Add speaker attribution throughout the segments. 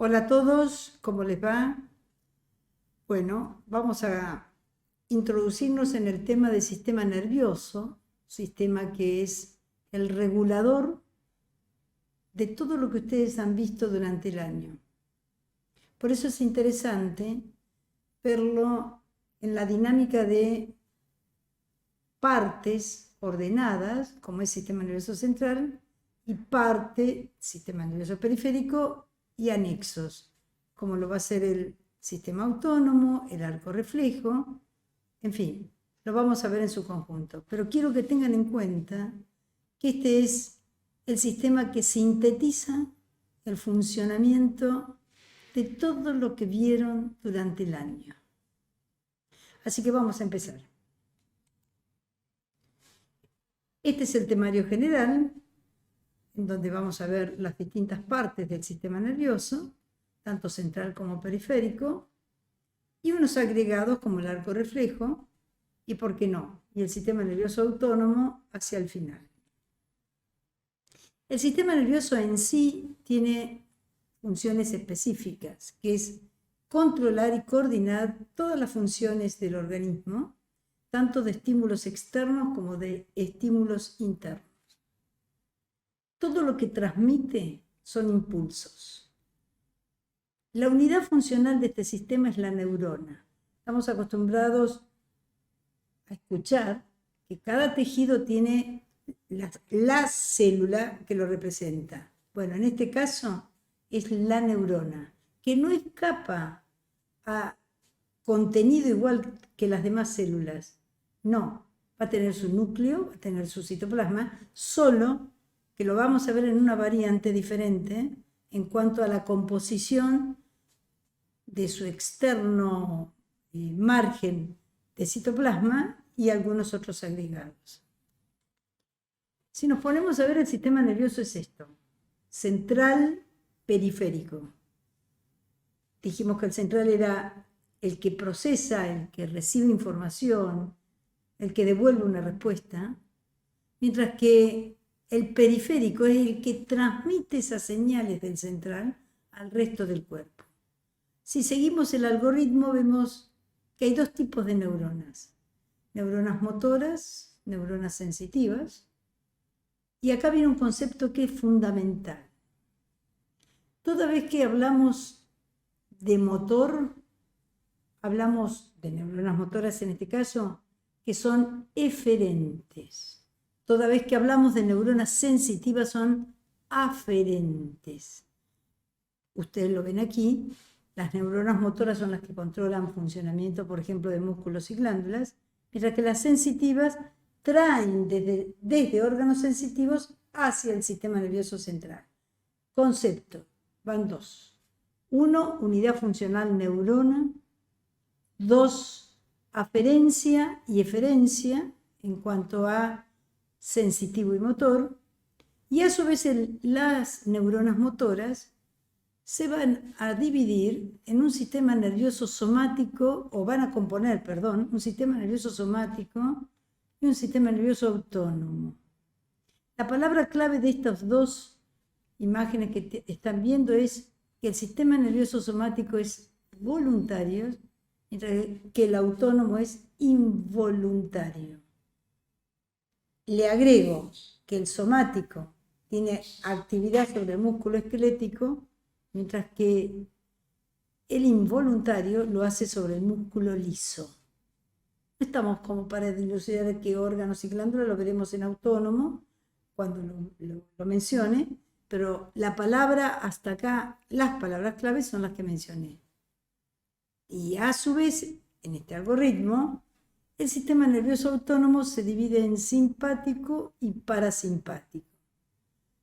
Speaker 1: Hola a todos, ¿cómo les va? Bueno, vamos a introducirnos en el tema del sistema nervioso, sistema que es el regulador de todo lo que ustedes han visto durante el año. Por eso es interesante verlo en la dinámica de partes ordenadas, como es sistema nervioso central, y parte, sistema nervioso periférico, y anexos, como lo va a ser el sistema autónomo, el arco reflejo, en fin, lo vamos a ver en su conjunto. Pero quiero que tengan en cuenta que este es el sistema que sintetiza el funcionamiento de todo lo que vieron durante el año. Así que vamos a empezar. Este es el temario general, en donde vamos a ver las distintas partes del sistema nervioso, tanto central como periférico, y unos agregados como el arco reflejo, y por qué no, y el sistema nervioso autónomo hacia el final. El sistema nervioso en sí tiene funciones específicas, que es controlar y coordinar todas las funciones del organismo, tanto de estímulos externos como de estímulos internos. Todo lo que transmite son impulsos. La unidad funcional de este sistema es la neurona. Estamos acostumbrados a escuchar que cada tejido tiene la célula que lo representa. Bueno, en este caso es la neurona, que no escapa a contenido igual que las demás células. No, va a tener su núcleo, va a tener su citoplasma, solo que lo vamos a ver en una variante diferente en cuanto a la composición de su externo margen de citoplasma y algunos otros agregados. Si nos ponemos a ver, el sistema nervioso es esto: central, periférico. Dijimos que el central era el que procesa, el que recibe información, el que devuelve una respuesta, mientras que el periférico es el que transmite esas señales del central al resto del cuerpo. Si seguimos el algoritmo, vemos que hay dos tipos de neuronas: neuronas motoras, neuronas sensitivas, y acá viene un concepto que es fundamental. Toda vez que hablamos de motor, hablamos de neuronas motoras en este caso, que son eferentes. Toda vez que hablamos de neuronas sensitivas son aferentes. Ustedes lo ven aquí, las neuronas motoras son las que controlan funcionamiento, por ejemplo, de músculos y glándulas, mientras que las sensitivas traen desde órganos sensitivos hacia el sistema nervioso central. Concepto, van dos. Uno, unidad funcional neurona. Dos, aferencia y eferencia en cuanto a sensitivo y motor, y a su vez las neuronas motoras se van a dividir en un sistema nervioso somático, o van a componer, perdón, un sistema nervioso somático y un sistema nervioso autónomo. La palabra clave de estas dos imágenes que están viendo es que el sistema nervioso somático es voluntario, mientras que el autónomo es involuntario. Le agrego que el somático tiene actividad sobre el músculo esquelético, mientras que el involuntario lo hace sobre el músculo liso. No estamos como para dilucidar qué órganos y glándulas, lo veremos en autónomo cuando lo mencione, pero la palabra hasta acá, las palabras claves son las que mencioné. Y a su vez, en este algoritmo, el sistema nervioso autónomo se divide en simpático y parasimpático.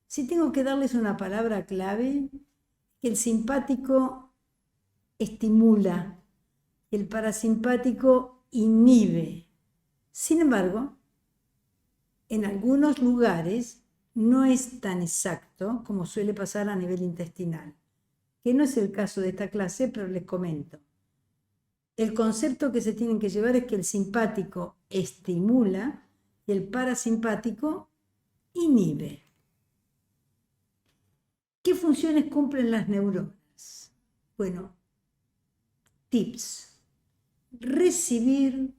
Speaker 1: Si tengo que darles una palabra clave, el simpático estimula, el parasimpático inhibe. Sin embargo, en algunos lugares no es tan exacto como suele pasar a nivel intestinal, que no es el caso de esta clase, pero les comento. El concepto que se tienen que llevar es que el simpático estimula y el parasimpático inhibe. ¿Qué funciones cumplen las neuronas? Bueno, tips. Recibir,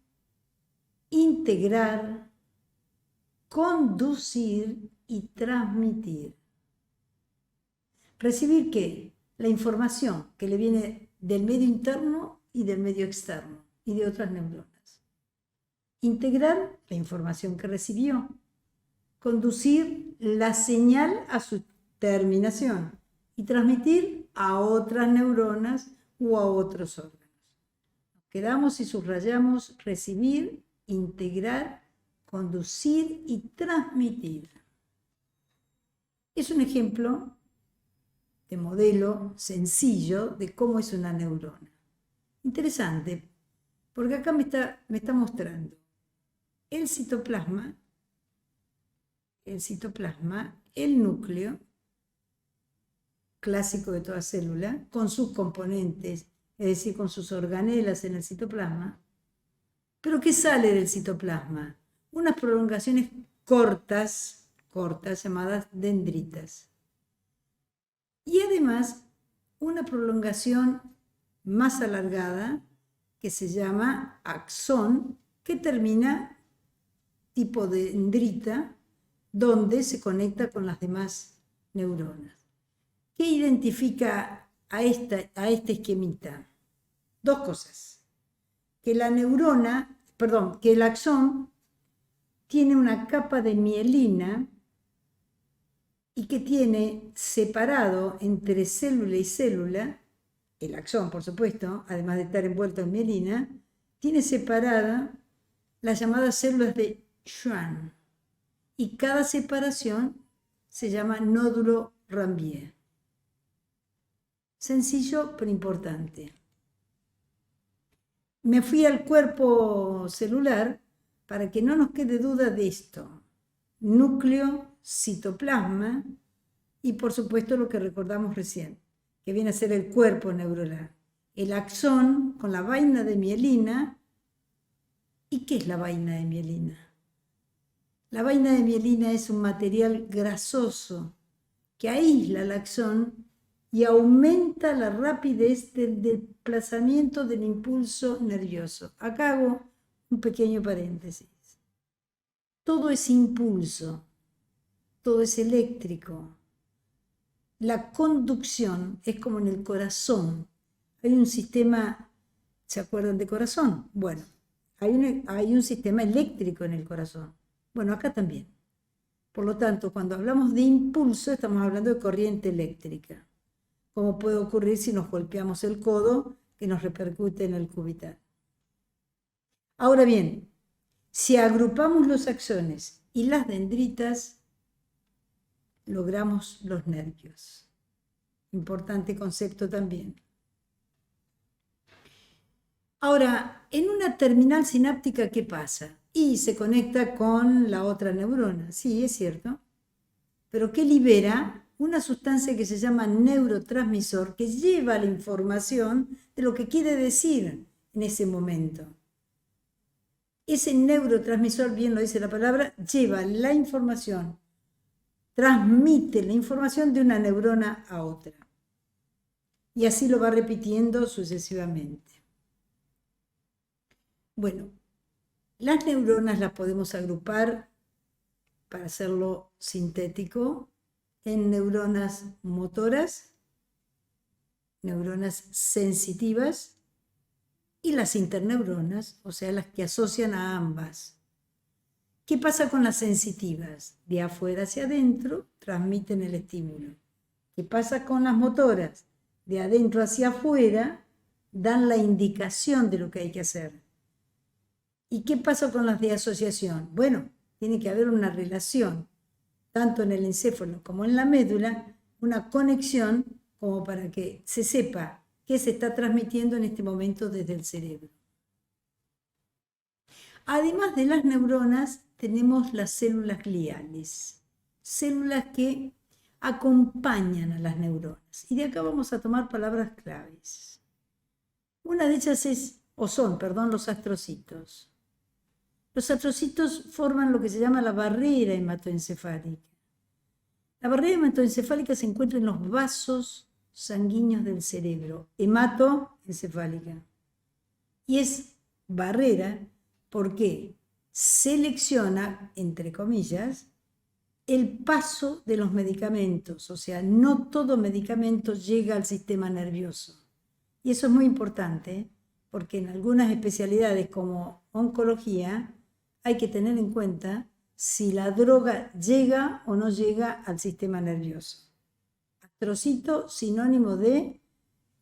Speaker 1: integrar, conducir y transmitir. ¿Recibir qué? La información que le viene del medio interno y del medio externo y de otras neuronas. Integrar la información que recibió. Conducir la señal a su terminación y transmitir a otras neuronas o a otros órganos. Quedamos y subrayamos recibir, integrar, conducir y transmitir. Es un ejemplo de modelo sencillo de cómo es una neurona. Interesante, porque acá me está mostrando el citoplasma, el núcleo clásico de toda célula, con sus componentes, es decir, con sus organelas en el citoplasma. ¿Pero qué sale del citoplasma? Unas prolongaciones cortas llamadas dendritas. Y además, una prolongación más alargada que se llama axón, que termina tipo dendrita, donde se conecta con las demás neuronas. ¿Qué identifica a este esquemita? Dos cosas. Que el axón tiene una capa de mielina y que tiene separado entre célula y célula, el axón por supuesto, además de estar envuelto en mielina, tiene separada las llamadas células de Schwann y cada separación se llama nódulo Ranvier. Sencillo pero importante. Me fui al cuerpo celular para que no nos quede duda de esto. Núcleo, citoplasma y por supuesto lo que recordamos recién, que viene a ser el cuerpo neuronal. El axón con la vaina de mielina. ¿Y qué es la vaina de mielina? La vaina de mielina es un material grasoso que aísla el axón y aumenta la rapidez del desplazamiento del impulso nervioso. Acá hago un pequeño paréntesis. Todo es impulso, todo es eléctrico. La conducción es como en el corazón. Hay un sistema, ¿se acuerdan de corazón? Bueno, hay un sistema eléctrico en el corazón. Bueno, acá también. Por lo tanto, cuando hablamos de impulso, estamos hablando de corriente eléctrica. Como puede ocurrir si nos golpeamos el codo, que nos repercute en el cubital. Ahora bien, si agrupamos los axones y las dendritas, logramos los nervios. Importante concepto también. Ahora, en una terminal sináptica, ¿qué pasa? Y se conecta con la otra neurona, sí, es cierto, pero que libera una sustancia que se llama neurotransmisor, que lleva la información de lo que quiere decir en ese momento. Ese neurotransmisor, bien lo dice la palabra, lleva la información, transmite la información de una neurona a otra. Y así lo va repitiendo sucesivamente. Bueno, las neuronas las podemos agrupar, para hacerlo sintético, en neuronas motoras, neuronas sensitivas y las interneuronas, o sea, las que asocian a ambas. ¿Qué pasa con las sensitivas? De afuera hacia adentro transmiten el estímulo. ¿Qué pasa con las motoras? De adentro hacia afuera dan la indicación de lo que hay que hacer. ¿Y qué pasa con las de asociación? Bueno, tiene que haber una relación, tanto en el encéfalo como en la médula, una conexión como para que se sepa qué se está transmitiendo en este momento desde el cerebro. Además de las neuronas, tenemos las células gliales, células que acompañan a las neuronas. Y de acá vamos a tomar palabras claves. Una de ellas son los astrocitos. Los astrocitos forman lo que se llama la barrera hematoencefálica. La barrera hematoencefálica se encuentra en los vasos sanguíneos del cerebro, hematoencefálica. Y es barrera porque selecciona, entre comillas, el paso de los medicamentos, o sea, no todo medicamento llega al sistema nervioso. Y eso es muy importante, porque en algunas especialidades como oncología hay que tener en cuenta si la droga llega o no llega al sistema nervioso. Astrocito, sinónimo de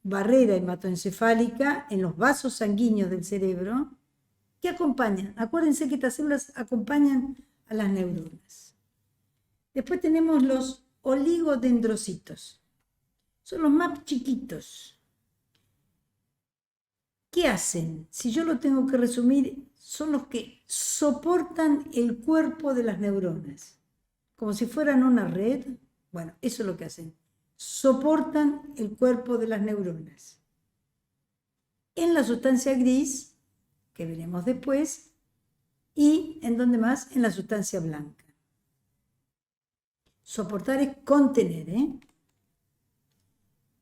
Speaker 1: barrera hematoencefálica en los vasos sanguíneos del cerebro, que acompañan. Acuérdense que estas células acompañan a las neuronas. Después tenemos los oligodendrocitos. Son los más chiquitos. ¿Qué hacen? Si yo lo tengo que resumir, son los que soportan el cuerpo de las neuronas. Como si fueran una red. Bueno, eso es lo que hacen. Soportan el cuerpo de las neuronas. En la sustancia gris, que veremos después, y ¿en dónde más? En la sustancia blanca. Soportar es contener,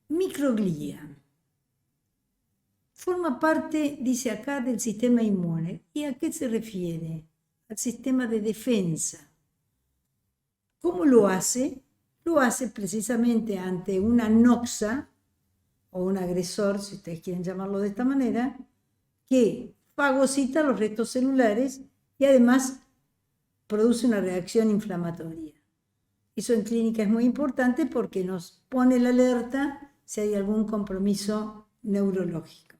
Speaker 1: Microglia. Forma parte, dice acá, del sistema inmune. ¿Y a qué se refiere? Al sistema de defensa. ¿Cómo lo hace? Lo hace precisamente ante una noxa, o un agresor, si ustedes quieren llamarlo de esta manera, que fagocita los restos celulares y además produce una reacción inflamatoria. Eso en clínica es muy importante porque nos pone la alerta si hay algún compromiso neurológico.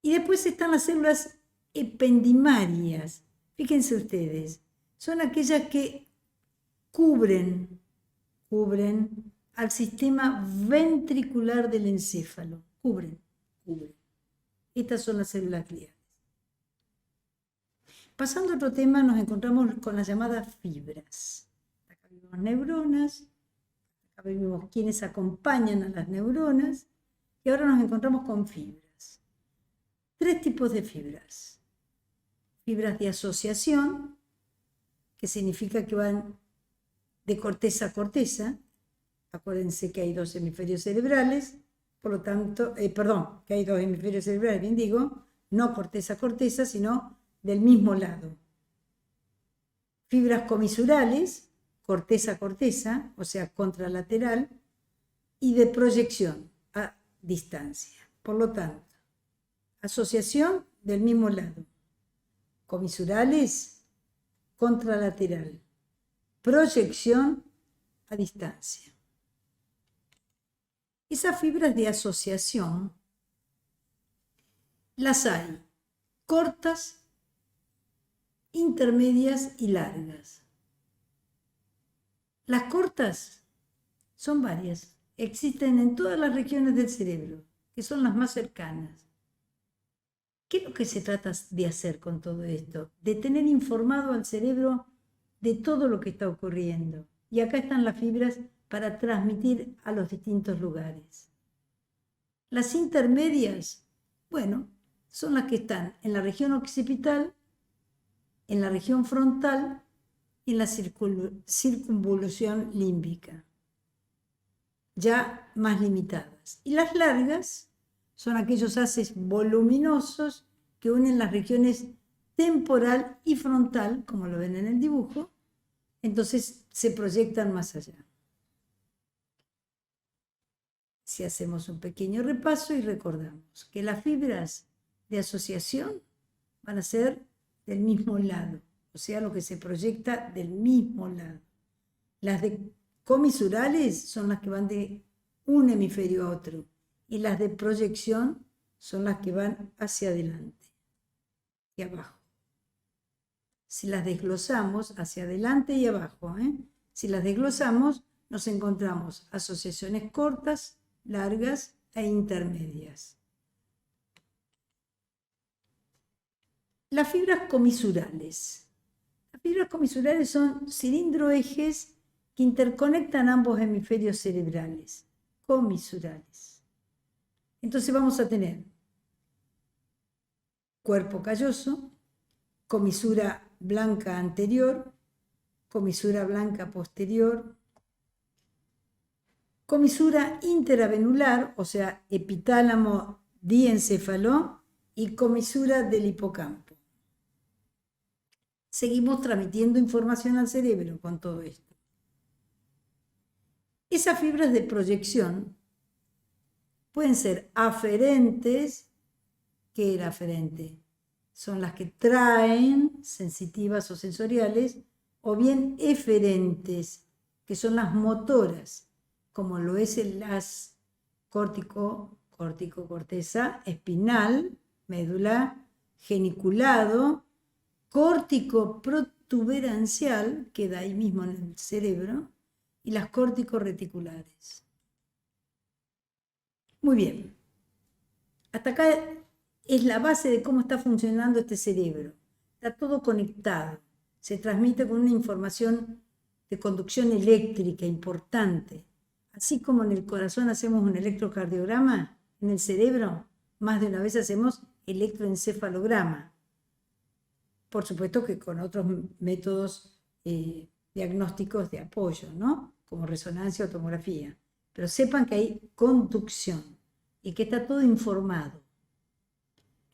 Speaker 1: Y después están las células ependimarias. Fíjense ustedes, son aquellas que cubren al sistema ventricular del encéfalo. Cubren. Estas son las células gliales. Pasando a otro tema, nos encontramos con las llamadas fibras. Acá vimos neuronas, acá vimos quienes acompañan a las neuronas, y ahora nos encontramos con fibras. 3 tipos de fibras. Fibras de asociación, que significa que van de corteza a corteza. Acuérdense que hay 2 hemisferios cerebrales, por lo tanto, que hay 2 hemisferios cerebrales, bien digo, no corteza a corteza, sino del mismo lado. Fibras comisurales, corteza a corteza, o sea, contralateral, y de proyección a distancia. Por lo tanto, asociación del mismo lado. Comisurales, contralateral. Proyección a distancia. Esas fibras de asociación las hay cortas, intermedias y largas. Las cortas son varias, existen en todas las regiones del cerebro, que son las más cercanas. ¿Qué es lo que se trata de hacer con todo esto? De tener informado al cerebro de todo lo que está ocurriendo. Y acá están las fibras para transmitir a los distintos lugares. Las intermedias, bueno, son las que están en la región occipital, en la región frontal y en la circunvolución límbica, ya más limitadas. Y las largas son aquellos haces voluminosos que unen las regiones temporal y frontal, como lo ven en el dibujo, entonces se proyectan más allá. Si hacemos un pequeño repaso y recordamos que las fibras de asociación van a ser del mismo lado, o sea, lo que se proyecta del mismo lado. Las de comisurales son las que van de un hemisferio a otro y las de proyección son las que van hacia adelante y abajo. Si las desglosamos hacia adelante y abajo, si las desglosamos nos encontramos asociaciones cortas, largas e intermedias. Las fibras comisurales. Las fibras comisurales son cilindroejes que interconectan ambos hemisferios cerebrales. Comisurales. Entonces vamos a tener cuerpo calloso, comisura blanca anterior, comisura blanca posterior, comisura interavenular, o sea, epitálamo diencéfalo, y comisura del hipocampo. Seguimos transmitiendo información al cerebro con todo esto. Esas fibras de proyección pueden ser aferentes. ¿Qué era aferente? Son las que traen, sensitivas o sensoriales, o bien eferentes, que son las motoras, como lo es el haz cortico-corteza espinal, médula, geniculado, córtico-protuberancial, queda ahí mismo en el cerebro, y las córtico-reticulares. Muy bien. Hasta acá es la base de cómo está funcionando este cerebro. Está todo conectado. Se transmite con una información de conducción eléctrica importante. Así como en el corazón hacemos un electrocardiograma, en el cerebro más de una vez hacemos electroencefalograma. Por supuesto que con otros métodos diagnósticos de apoyo, ¿no? Como resonancia o tomografía. Pero sepan que hay conducción y que está todo informado.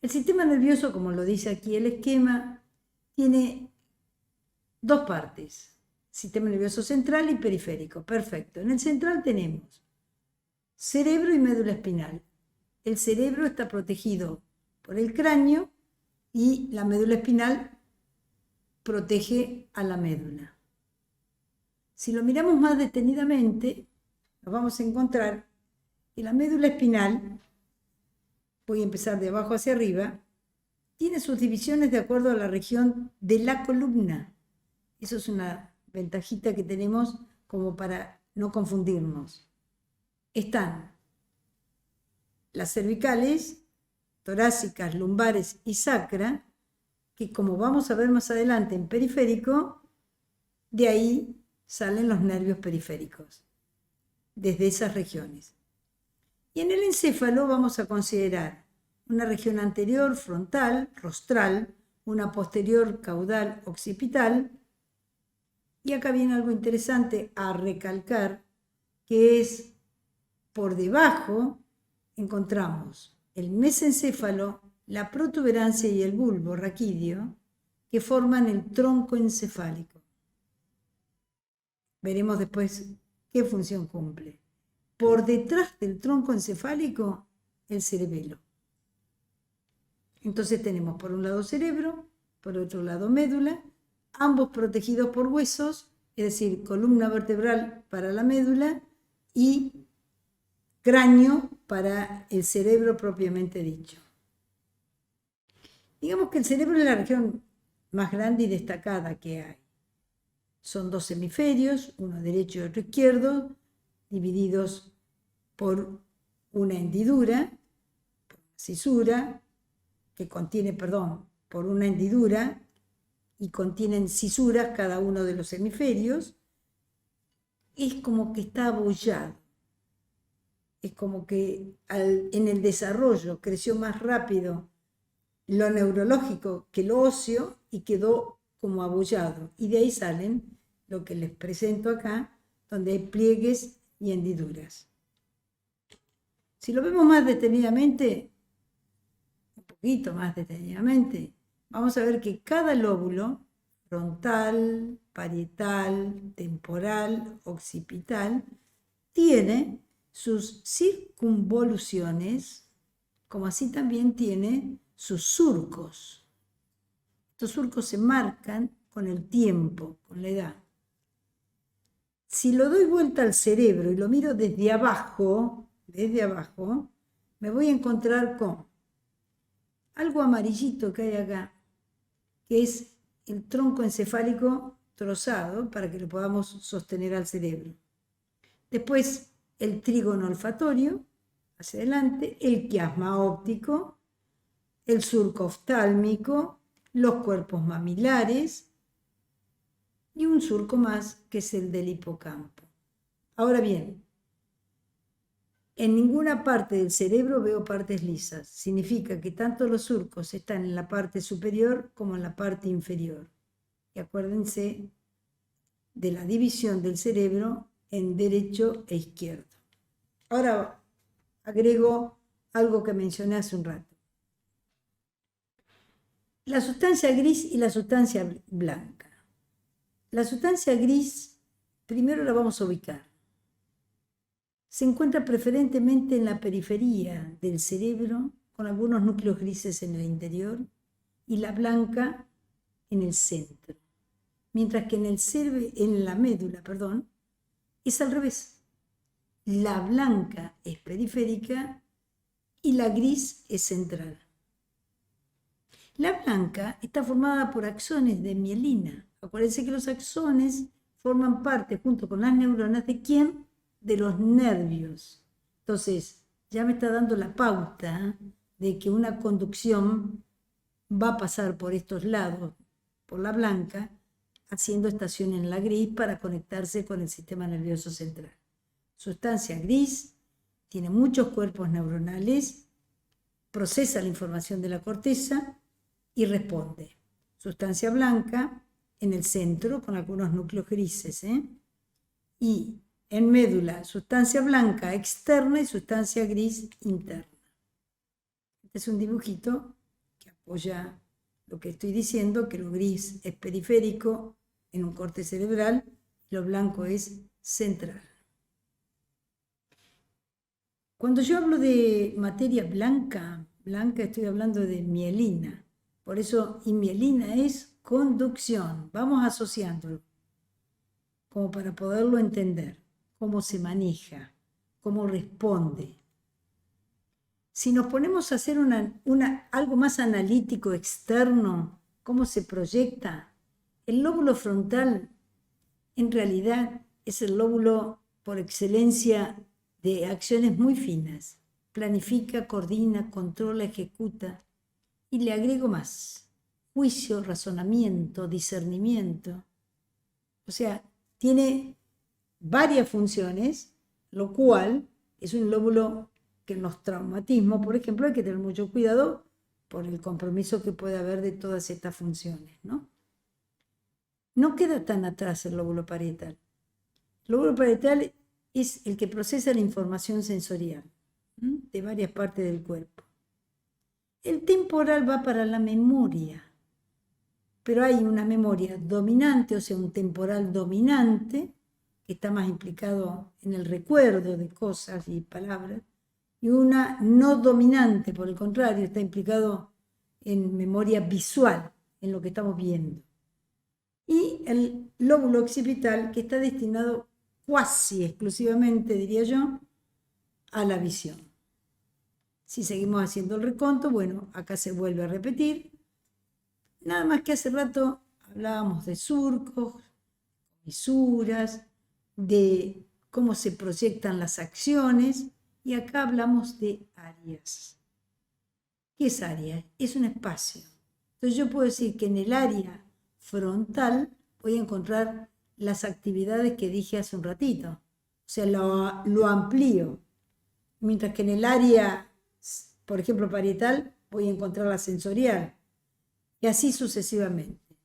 Speaker 1: El sistema nervioso, como lo dice aquí el esquema, tiene dos partes. Sistema nervioso central y periférico. Perfecto. En el central tenemos cerebro y médula espinal. El cerebro está protegido por el cráneo y la médula espinal protege a la médula. Si lo miramos más detenidamente, nos vamos a encontrar que la médula espinal, voy a empezar de abajo hacia arriba, tiene sus divisiones de acuerdo a la región de la columna. Eso es una ventajita que tenemos como para no confundirnos. Están las cervicales, torácicas, lumbares y sacra, que como vamos a ver más adelante en periférico, de ahí salen los nervios periféricos, desde esas regiones. Y en el encéfalo vamos a considerar una región anterior, frontal, rostral, una posterior, caudal, occipital. Y acá viene algo interesante a recalcar, que es por debajo encontramos el mesencéfalo, la protuberancia y el bulbo raquídeo, que forman el tronco encefálico. Veremos después qué función cumple. Por detrás del tronco encefálico, el cerebelo. Entonces tenemos por un lado cerebro, por otro lado médula, ambos protegidos por huesos, es decir, columna vertebral para la médula y cráneo para el cerebro propiamente dicho. Digamos que el cerebro es la región más grande y destacada que hay. Son dos hemisferios, uno derecho y otro izquierdo, divididos por una hendidura, por una cisura, que contiene, por una hendidura, y contienen cisuras cada uno de los hemisferios. Es como que está abollado. Es como que en el desarrollo creció más rápido lo neurológico que lo óseo y quedó como abollado. Y de ahí salen lo que les presento acá, donde hay pliegues y hendiduras. Si lo vemos más detenidamente, un poquito más detenidamente, vamos a ver que cada lóbulo, frontal, parietal, temporal, occipital, tiene sus circunvoluciones, como así también tiene sus surcos. Estos surcos se marcan con el tiempo, con la edad. Si lo doy vuelta al cerebro y lo miro desde abajo, me voy a encontrar con algo amarillito que hay acá, que es el tronco encefálico trozado para que lo podamos sostener al cerebro. Después el trígono olfatorio, hacia adelante, el quiasma óptico, el surco oftálmico, los cuerpos mamilares y un surco más que es el del hipocampo. Ahora bien, en ninguna parte del cerebro veo partes lisas. Significa que tanto los surcos están en la parte superior como en la parte inferior. Y acuérdense de la división del cerebro en derecho e izquierdo. Ahora agrego algo que mencioné hace un rato. La sustancia gris y la sustancia blanca. La sustancia gris, primero la vamos a ubicar. Se encuentra preferentemente en la periferia del cerebro, con algunos núcleos grises en el interior, y la blanca en el centro. Mientras que en la médula, es al revés. La blanca es periférica y la gris es central. La blanca está formada por axones de mielina. Acuérdense que los axones forman parte, junto con las neuronas, ¿de quién? De los nervios. Entonces, ya me está dando la pauta de que una conducción va a pasar por estos lados, por la blanca, haciendo estación en la gris para conectarse con el sistema nervioso central. Sustancia gris tiene muchos cuerpos neuronales, procesa la información de la corteza y responde. Sustancia blanca en el centro con algunos núcleos grises, y en médula sustancia blanca externa y sustancia gris interna. Este es un dibujito que apoya lo que estoy diciendo, que lo gris es periférico en un corte cerebral y lo blanco es central. Cuando yo hablo de materia blanca estoy hablando de mielina. Por eso, y mielina es conducción. Vamos asociándolo, como para poderlo entender, cómo se maneja, cómo responde. Si nos ponemos a hacer algo más analítico externo, cómo se proyecta, el lóbulo frontal en realidad es el lóbulo por excelencia de acciones muy finas. Planifica, coordina, controla, ejecuta. Y le agrego más: juicio, razonamiento, discernimiento. O sea, tiene varias funciones, lo cual es un lóbulo que en los traumatismos, por ejemplo, hay que tener mucho cuidado por el compromiso que puede haber de todas estas funciones, ¿no? No queda tan atrás el lóbulo parietal. El lóbulo parietal es el que procesa la información sensorial de varias partes del cuerpo. El temporal va para la memoria, pero hay una memoria dominante, o sea, un temporal dominante, que está más implicado en el recuerdo de cosas y palabras, y una no dominante, por el contrario, está implicado en memoria visual, en lo que estamos viendo. Y el lóbulo occipital, que está destinado cuasi exclusivamente, diría yo, a la visión. Si seguimos haciendo el reconto, bueno, acá se vuelve a repetir. Nada más que hace rato hablábamos de surcos, fisuras, de cómo se proyectan las acciones, y acá hablamos de áreas. ¿Qué es área? Es un espacio. Entonces yo puedo decir que en el área frontal voy a encontrar las actividades que dije hace un ratito. O sea, lo amplío. Mientras que en el área, por ejemplo, parietal, voy a encontrar la sensorial. Y así sucesivamente.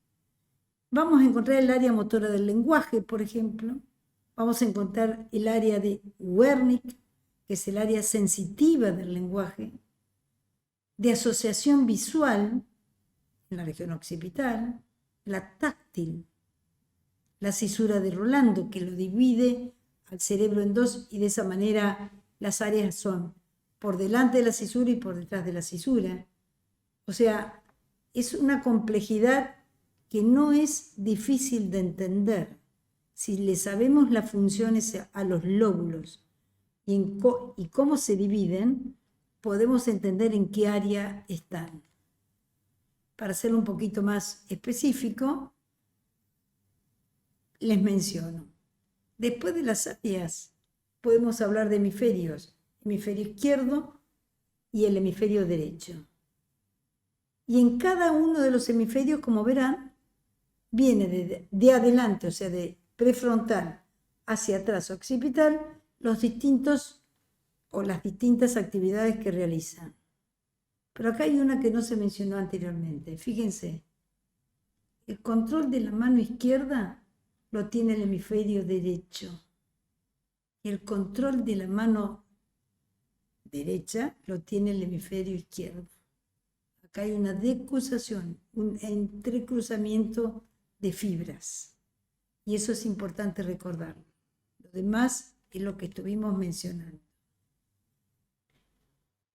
Speaker 1: Vamos a encontrar el área motora del lenguaje, por ejemplo. Vamos a encontrar el área de Wernicke, que es el área sensitiva del lenguaje, de asociación visual, en la región occipital, la táctil, la cisura de Rolando, que lo divide al cerebro en dos, y de esa manera las áreas son por delante de la cisura y por detrás de la cisura. O sea, es una complejidad que no es difícil de entender. Si le sabemos las funciones a los lóbulos y cómo se dividen, podemos entender en qué área están. Para ser un poquito más específico, les menciono. Después de las áreas, podemos hablar de hemisferios: hemisferio izquierdo y el hemisferio derecho. Y en cada uno de los hemisferios, como verán, viene de adelante, o sea, de prefrontal hacia atrás occipital, los distintos o las distintas actividades que realizan. Pero acá hay una que no se mencionó anteriormente. Fíjense, el control de la mano izquierda lo tiene el hemisferio derecho y el control de la mano derecha lo tiene el hemisferio izquierdo. Acá hay una decusación, un entrecruzamiento de fibras. Y eso es importante recordarlo. Lo demás es lo que estuvimos mencionando.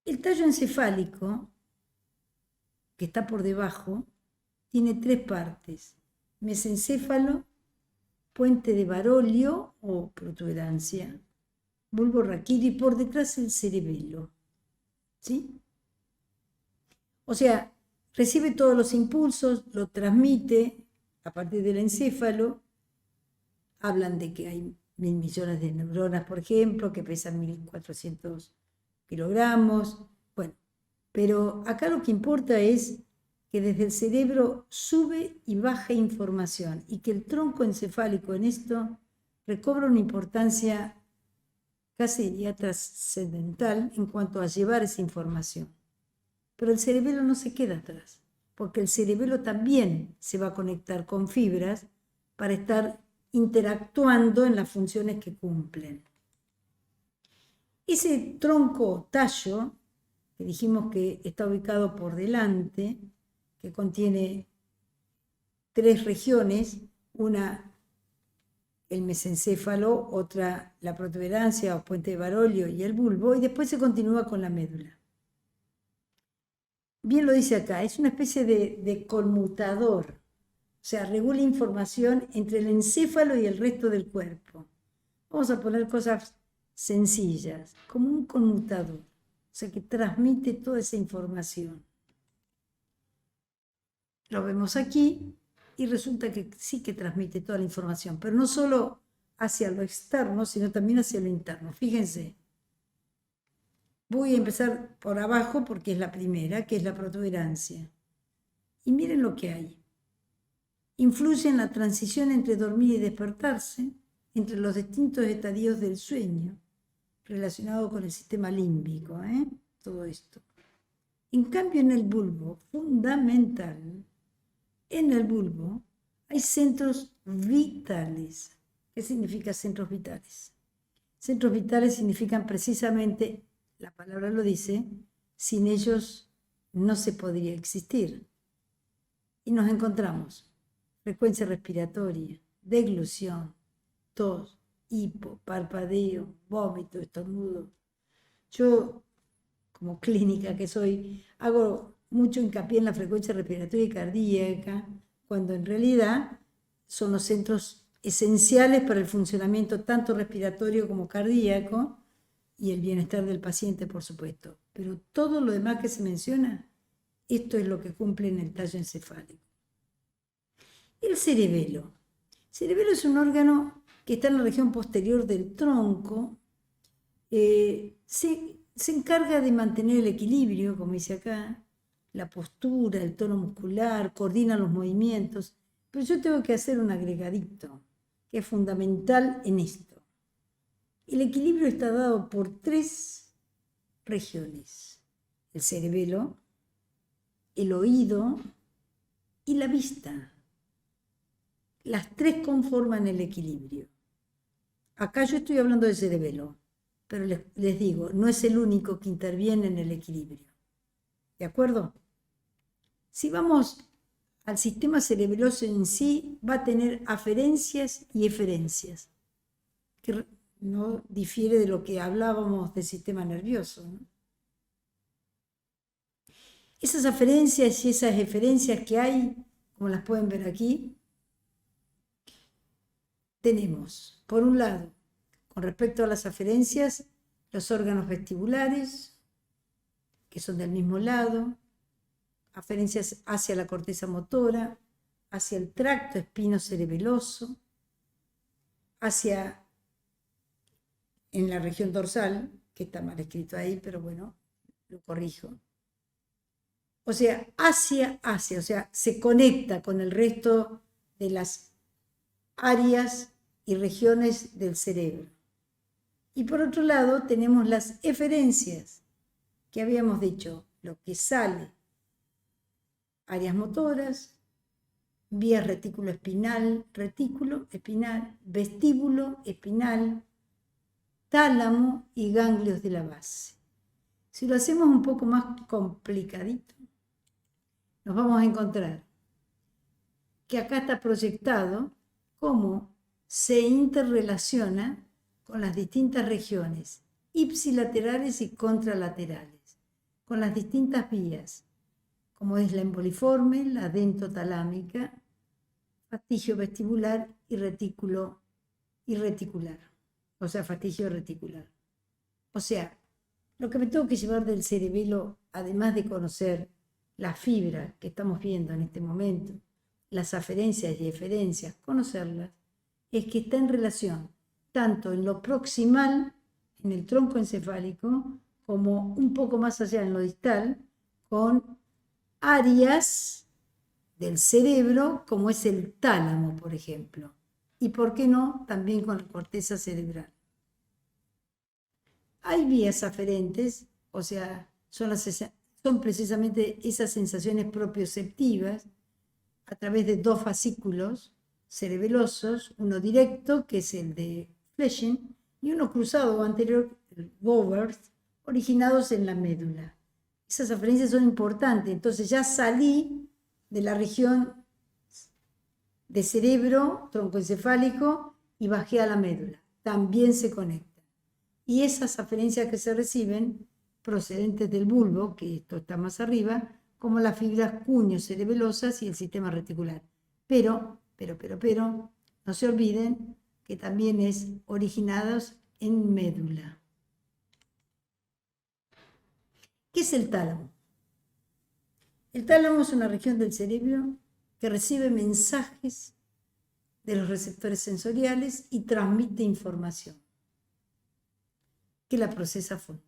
Speaker 1: El tallo encefálico, que está por debajo, tiene 3 partes: mesencéfalo, puente de Barolio o protuberancia, bulbo raquídeo y por detrás el cerebelo. ¿Sí? O sea, recibe todos los impulsos, lo transmite a partir del encéfalo. Hablan de que hay 1.000 millones de neuronas, por ejemplo, que pesan 1.400 kilogramos. Bueno, pero acá lo que importa es que desde el cerebro sube y baja información y que el tronco encefálico en esto recobra una importancia casi diría trascendental en cuanto a llevar esa información. Pero el cerebelo no se queda atrás, porque el cerebelo también se va a conectar con fibras para estar interactuando en las funciones que cumplen. Ese tronco tallo, que dijimos que está ubicado por delante, que contiene 3 regiones, una el mesencéfalo, otra la protuberancia o puente de Barolio y el bulbo, y después se continúa con la médula. Bien lo dice acá, es una especie de conmutador, o sea, regula información entre el encéfalo y el resto del cuerpo. Vamos a poner cosas sencillas, como un conmutador, o sea, que transmite toda esa información. Lo vemos aquí y resulta que sí que transmite toda la información, pero no solo hacia lo externo, sino también hacia lo interno. Fíjense, voy a empezar por abajo porque es la primera, que es la protuberancia. Y miren lo que hay. Influye en la transición entre dormir y despertarse, entre los distintos estadios del sueño, relacionado con el sistema límbico, todo esto. En cambio, en el bulbo, fundamental, en el bulbo hay centros vitales. ¿Qué significa centros vitales? Centros vitales significan precisamente, la palabra lo dice, sin ellos no se podría existir. Y nos encontramos frecuencia respiratoria, deglución, tos, hipo, parpadeo, vómito, estornudo. Yo, como clínica que soy, hago mucho hincapié en la frecuencia respiratoria y cardíaca, cuando en realidad son los centros esenciales para el funcionamiento tanto respiratorio como cardíaco y el bienestar del paciente, por supuesto. Pero todo lo demás que se menciona, esto es lo que cumple en el tallo encefálico. El cerebelo. El cerebelo es un órgano que está en la región posterior del tronco. Se encarga de mantener el equilibrio, como dice acá, la postura, el tono muscular, coordina los movimientos. Pero yo tengo que hacer un agregadito que es fundamental en esto. El equilibrio está dado por 3 regiones: el cerebelo, el oído y la vista. Las 3 conforman el equilibrio. Acá yo estoy hablando del cerebelo, pero les digo, no es el único que interviene en el equilibrio. ¿De acuerdo? Si vamos al sistema cerebeloso en sí, va a tener aferencias y eferencias, que no difiere de lo que hablábamos del sistema nervioso, ¿no? Esas aferencias y esas eferencias que hay, como las pueden ver aquí, tenemos, por un lado, con respecto a las aferencias, los órganos vestibulares, que son del mismo lado, aferencias hacia la corteza motora, hacia el tracto espinocerebeloso, hacia en la región dorsal, que está mal escrito ahí, pero bueno, lo corrijo. O sea, o sea, se conecta con el resto de las áreas y regiones del cerebro. Y por otro lado tenemos las eferencias, que habíamos dicho, lo que sale, áreas motoras, vías retículo espinal, vestíbulo espinal, tálamo y ganglios de la base. Si lo hacemos un poco más complicadito, nos vamos a encontrar que acá está proyectado cómo se interrelaciona con las distintas regiones ipsilaterales y contralaterales, con las distintas vías, como es la emboliforme, la dentotalámica, fastigio vestibular y retículo y reticular, o sea, fastigio reticular. O sea, lo que me tengo que llevar del cerebelo, además de conocer la fibra que estamos viendo en este momento, las aferencias y eferencias, conocerlas, es que está en relación tanto en lo proximal, en el tronco encefálico, como un poco más allá en lo distal, con áreas del cerebro, como es el tálamo, por ejemplo. Y, ¿por qué no?, también con la corteza cerebral. Hay vías aferentes, o sea, son precisamente esas sensaciones propioceptivas a través de dos fascículos cerebelosos, uno directo, que es el de Flesching, y uno cruzado o anterior, el Bowers, originados en la médula. Esas aferencias son importantes, entonces ya salí de la región de cerebro, troncoencefálico, y bajé a la médula. También se conectan. Y esas aferencias que se reciben, procedentes del bulbo, que esto está más arriba, como las fibras cuño-cerebelosas y el sistema reticular. Pero, no se olviden que también es originados en médula. ¿Qué es el tálamo? El tálamo es una región del cerebro que recibe mensajes de los receptores sensoriales y transmite información, que la procesa fondo.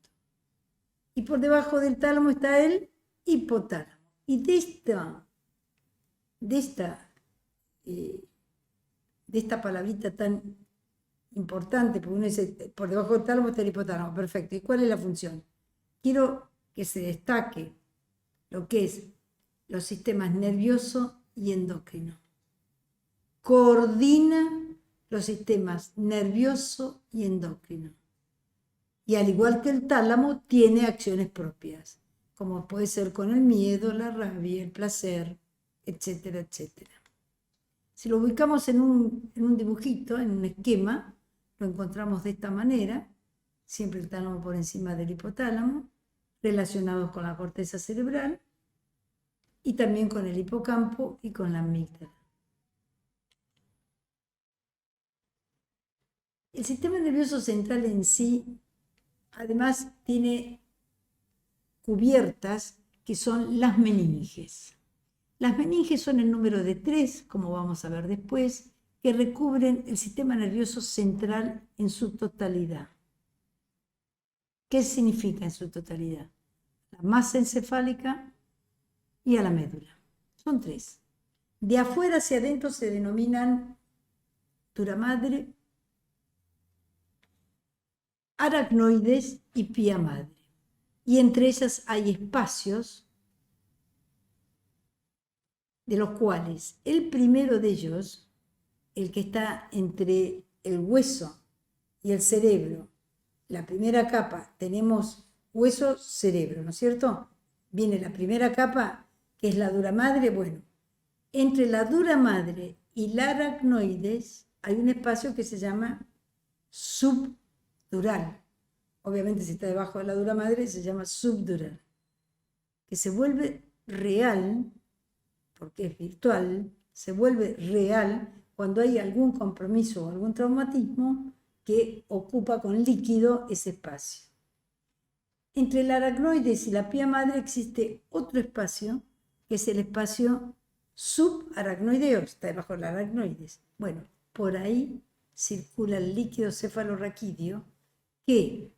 Speaker 1: Y por debajo del tálamo está el hipotálamo. Y de esta palabrita tan importante, porque uno dice, por debajo del tálamo está el hipotálamo, perfecto. ¿Y cuál es la función? Quiero que se destaque lo que es los sistemas nervioso y endocrino. Coordina los sistemas nervioso y endocrino. Y al igual que el tálamo, tiene acciones propias, como puede ser con el miedo, la rabia, el placer, etcétera, etcétera. Si lo ubicamos en un dibujito, en un esquema, lo encontramos de esta manera, siempre el tálamo por encima del hipotálamo, relacionados con la corteza cerebral y también con el hipocampo y con la amígdala. El sistema nervioso central en sí, además, tiene cubiertas que son las meninges. Las meninges son el número de 3, como vamos a ver después, que recubren el sistema nervioso central en su totalidad. ¿Qué significa en su totalidad? La masa encefálica y a la médula. Son 3. De afuera hacia adentro se denominan dura madre, aracnoides y pía madre. Y entre ellas hay espacios de los cuales el primero de ellos, el que está entre el hueso y el cerebro, la primera capa, tenemos hueso-cerebro, ¿no es cierto? Viene la primera capa, que es la dura madre. Bueno, entre la dura madre y la aracnoides hay un espacio que se llama subdural. Obviamente, si está debajo de la dura madre, se llama subdural, que se vuelve real, porque es virtual, se vuelve real cuando hay algún compromiso o algún traumatismo que ocupa con líquido ese espacio. Entre el aracnoides y la pía madre existe otro espacio, que es el espacio subaracnoideo, está debajo del aracnoides. Bueno, por ahí circula el líquido cefalorraquídeo que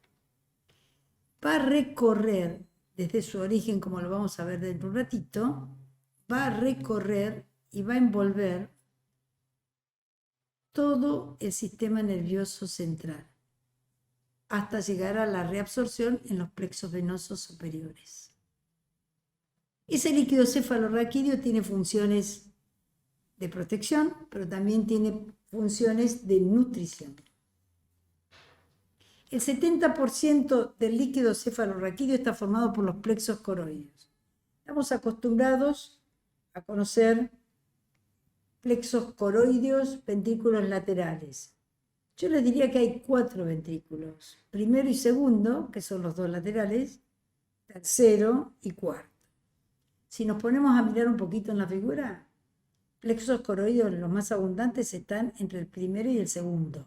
Speaker 1: va a recorrer desde su origen, como lo vamos a ver dentro de un ratito, va a recorrer y va a envolver todo el sistema nervioso central, hasta llegar a la reabsorción en los plexos venosos superiores. Ese líquido cefalorraquídeo tiene funciones de protección, pero también tiene funciones de nutrición. El 70% del líquido cefalorraquídeo está formado por los plexos coroideos. Estamos acostumbrados a conocer plexos coroideos, ventrículos laterales. Yo les diría que hay 4 ventrículos, primero y segundo, que son los 2 laterales, tercero y cuarto. Si nos ponemos a mirar un poquito en la figura, plexos coroideos, los más abundantes, están entre el primero y el segundo.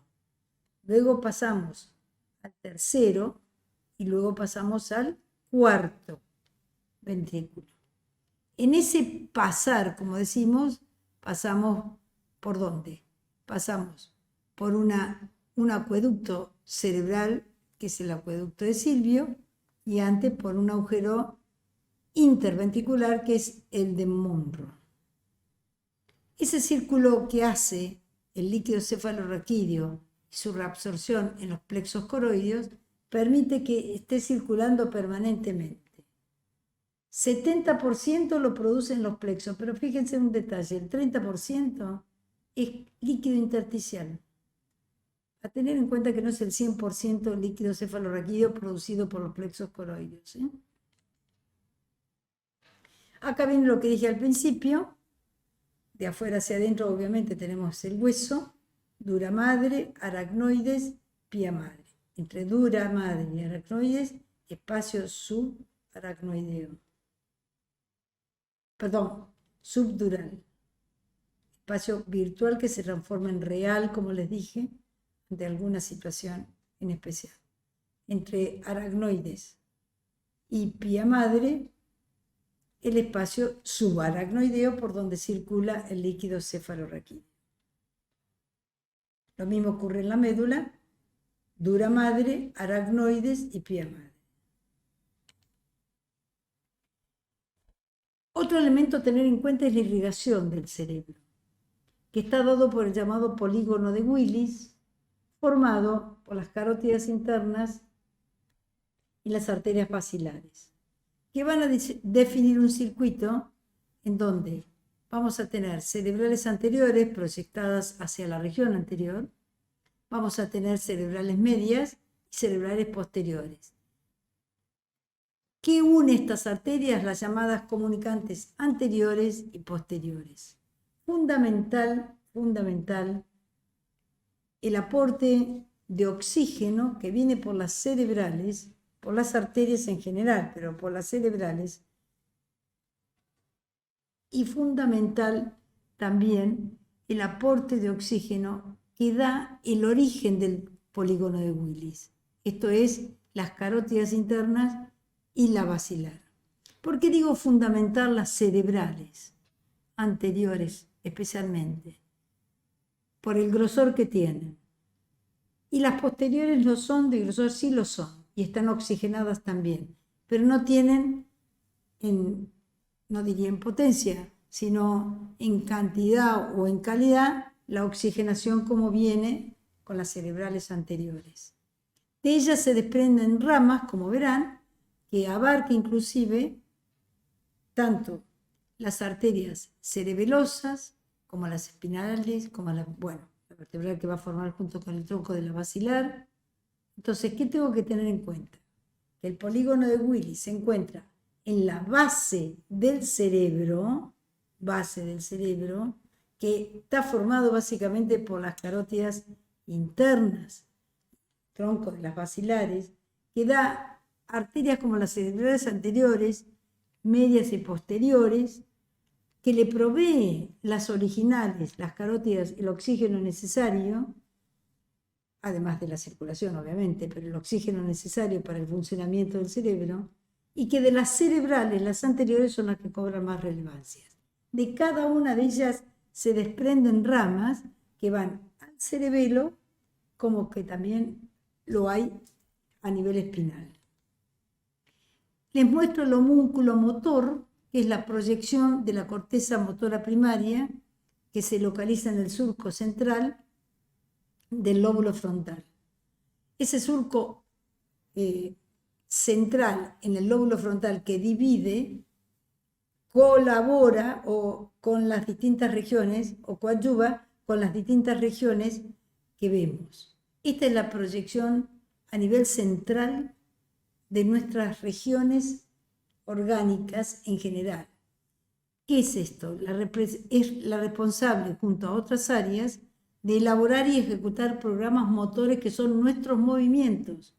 Speaker 1: Luego pasamos al tercero y luego pasamos al cuarto ventrículo. En ese pasar, como decimos, pasamos ¿por dónde? Pasamos por un acueducto cerebral, que es el acueducto de Silvio, y antes por un agujero interventricular, que es el de Monro. Ese círculo que hace el líquido cefalorraquídeo y su reabsorción en los plexos coroideos permite que esté circulando permanentemente. 70% lo producen los plexos, pero fíjense en un detalle, el 30% es líquido intersticial. A tener en cuenta que no es el 100% líquido cefalorraquídeo producido por los plexos coroideos. Acá viene lo que dije al principio. De afuera hacia adentro, obviamente, tenemos el hueso, dura madre, aracnoides, pía madre. Entre dura madre y aracnoides, espacio subaracnoideo. Perdón, subdural. Espacio virtual que se transforma en real, como les dije, de alguna situación en especial. Entre aracnoides y pía madre, el espacio subaracnoideo por donde circula el líquido cefalorraquídeo. Lo mismo ocurre en la médula, dura madre, aracnoides y pía madre. Otro elemento a tener en cuenta es la irrigación del cerebro, que está dado por el llamado polígono de Willis, formado por las carótidas internas y las arterias basilares, que van a definir un circuito en donde vamos a tener cerebrales anteriores proyectadas hacia la región anterior, vamos a tener cerebrales medias y cerebrales posteriores. ¿Qué une estas arterias? Las llamadas comunicantes anteriores y posteriores. Fundamental el aporte de oxígeno que viene por las cerebrales, por las arterias en general, pero por las cerebrales, y fundamental también el aporte de oxígeno que da el origen del polígono de Willis. Esto es, las carótidas internas y la basilar. ¿Por qué digo fundamental las cerebrales anteriores especialmente? Por el grosor que tienen. Y las posteriores lo son, de grosor sí lo son, y están oxigenadas también, pero no tienen, no diría en potencia, sino en cantidad o en calidad, la oxigenación como viene con las cerebrales anteriores. De ellas se desprenden ramas, como verán, que abarca inclusive tanto las arterias cerebelosas como las espinales, como la vertebral que va a formar junto con el tronco de la basilar. Entonces, ¿qué tengo que tener en cuenta? Que el polígono de Willis se encuentra en la base del cerebro, que está formado básicamente por las carótidas internas, tronco de las basilares, que da arterias como las cerebrales anteriores, medias y posteriores, que le provee las originales, las carótidas, el oxígeno necesario, además de la circulación obviamente, pero el oxígeno necesario para el funcionamiento del cerebro, y que de las cerebrales, las anteriores son las que cobran más relevancia. De cada una de ellas se desprenden ramas que van al cerebelo, como que también lo hay a nivel espinal. Les muestro el homúnculo motor, que es la proyección de la corteza motora primaria, que se localiza en el surco central del lóbulo frontal. Ese surco central en el lóbulo frontal que divide, colabora con las distintas regiones o coadyuva con las distintas regiones que vemos. Esta es la proyección a nivel central de nuestras regiones orgánicas en general. ¿Qué es esto? Es la responsable, junto a otras áreas, de elaborar y ejecutar programas motores que son nuestros movimientos.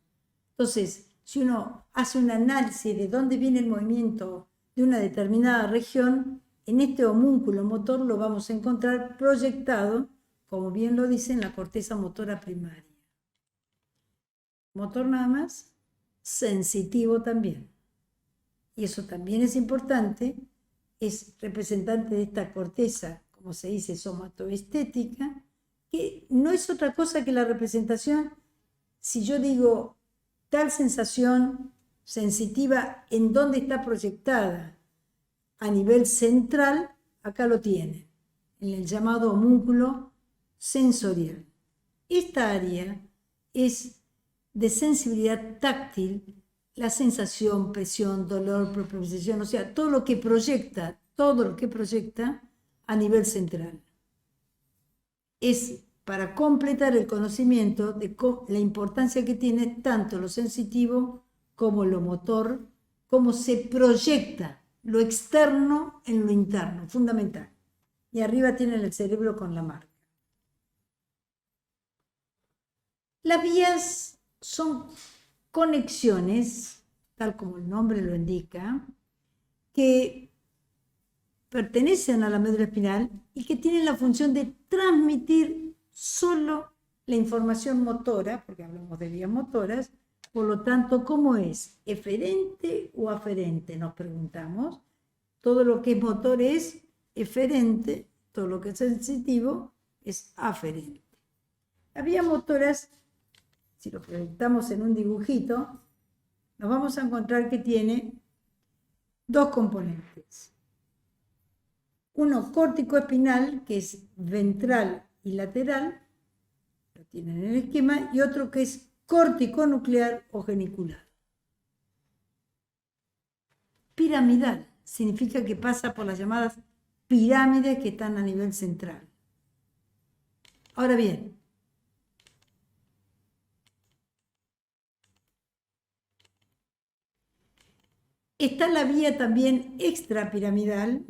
Speaker 1: Entonces, si uno hace un análisis de dónde viene el movimiento de una determinada región, en este homúnculo motor lo vamos a encontrar proyectado, como bien lo dice, en la corteza motora primaria. Motor nada más, sensitivo también. Y eso también es importante, es representante de esta corteza, como se dice, somatoestética, que no es otra cosa que la representación. Si yo digo tal sensación sensitiva, ¿en dónde está proyectada? A nivel central, acá lo tiene, en el llamado homúnculo sensorial. Esta área es de sensibilidad táctil, la sensación, presión, dolor, propiocepción, o sea, todo lo que proyecta a nivel central. Es para completar el conocimiento de la importancia que tiene tanto lo sensitivo como lo motor, cómo se proyecta lo externo en lo interno, fundamental. Y arriba tienen el cerebro con la marca. Las vías son conexiones, tal como el nombre lo indica, que pertenecen a la médula espinal y que tienen la función de transmitir solo la información motora, porque hablamos de vías motoras. Por lo tanto, ¿cómo es? ¿Eferente o aferente? Nos preguntamos. Todo lo que es motor es eferente, todo lo que es sensitivo es aferente. Las vías motoras, si lo proyectamos en un dibujito, nos vamos a encontrar que tiene dos componentes. Uno córtico-espinal, que es ventral y lateral, lo tienen en el esquema, y otro que es córtico-nuclear o genicular. Piramidal significa que pasa por las llamadas pirámides que están a nivel central. Ahora bien, está la vía también extrapiramidal,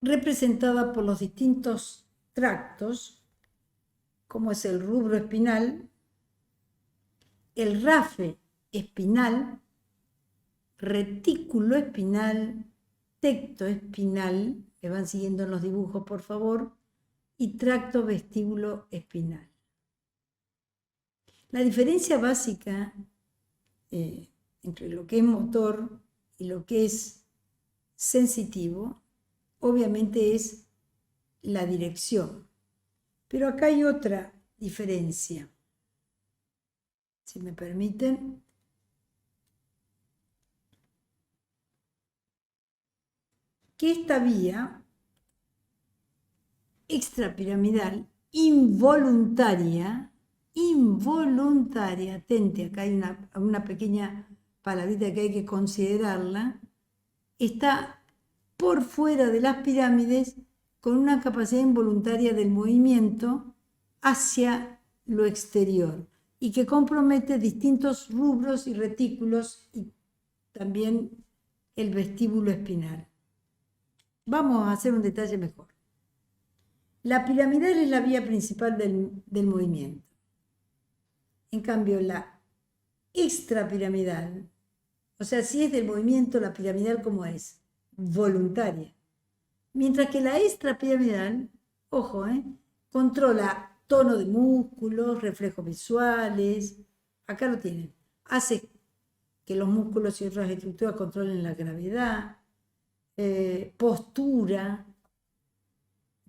Speaker 1: representada por los distintos tractos, como es el rubro espinal, el rafe espinal, retículo espinal, tecto espinal, que van siguiendo en los dibujos, por favor, y tracto vestíbulo espinal. La diferencia básica entre lo que es motor y lo que es sensitivo, obviamente es la dirección. Pero acá hay otra diferencia. Si me permiten. Que esta vía extrapiramidal involuntaria, atente, acá hay una pequeña palabrita que hay que considerarla, está por fuera de las pirámides con una capacidad involuntaria del movimiento hacia lo exterior y que compromete distintos rubros y retículos y también el vestíbulo espinal. Vamos a hacer un detalle mejor. La piramidal es la vía principal del movimiento. En cambio, la extrapiramidal, o sea, si es del movimiento, la piramidal, ¿cómo es? Voluntaria. Mientras que la extrapiramidal, ojo, controla tono de músculos, reflejos visuales, acá lo tienen, hace que los músculos y otras estructuras controlen la gravedad, postura,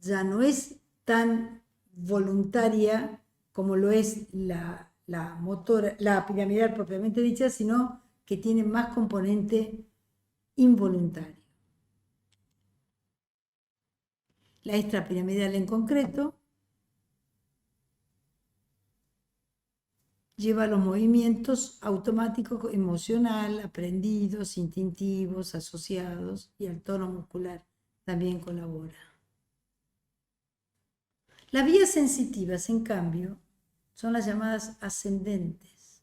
Speaker 1: ya no es tan voluntaria como lo es la piramidal propiamente dicha, sino que tiene más componente involuntario. La extrapiramidal en concreto lleva los movimientos automáticos emocional, aprendidos, instintivos, asociados y al tono muscular también colabora. Las vías sensitivas, en cambio, son las llamadas ascendentes.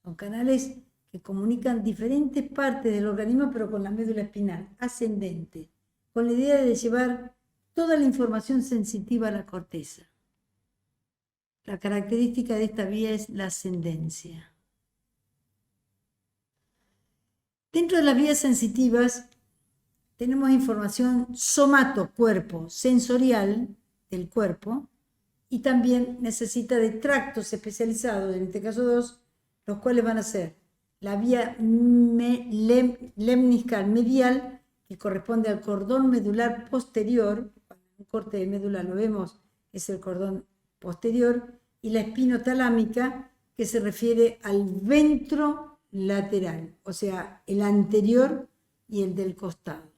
Speaker 1: Son canales que comunican diferentes partes del organismo, pero con la médula espinal, ascendente, con la idea de llevar toda la información sensitiva a la corteza. La característica de esta vía es la ascendencia. Dentro de las vías sensitivas tenemos información somato-cuerpo, sensorial del cuerpo, y también necesita de tractos especializados, en este caso dos, los cuales van a ser la vía lemniscal medial, que corresponde al cordón medular posterior, cuando en un corte de médula lo vemos, es el cordón posterior, y la espinotalámica, que se refiere al ventro lateral, o sea, el anterior y el del costado.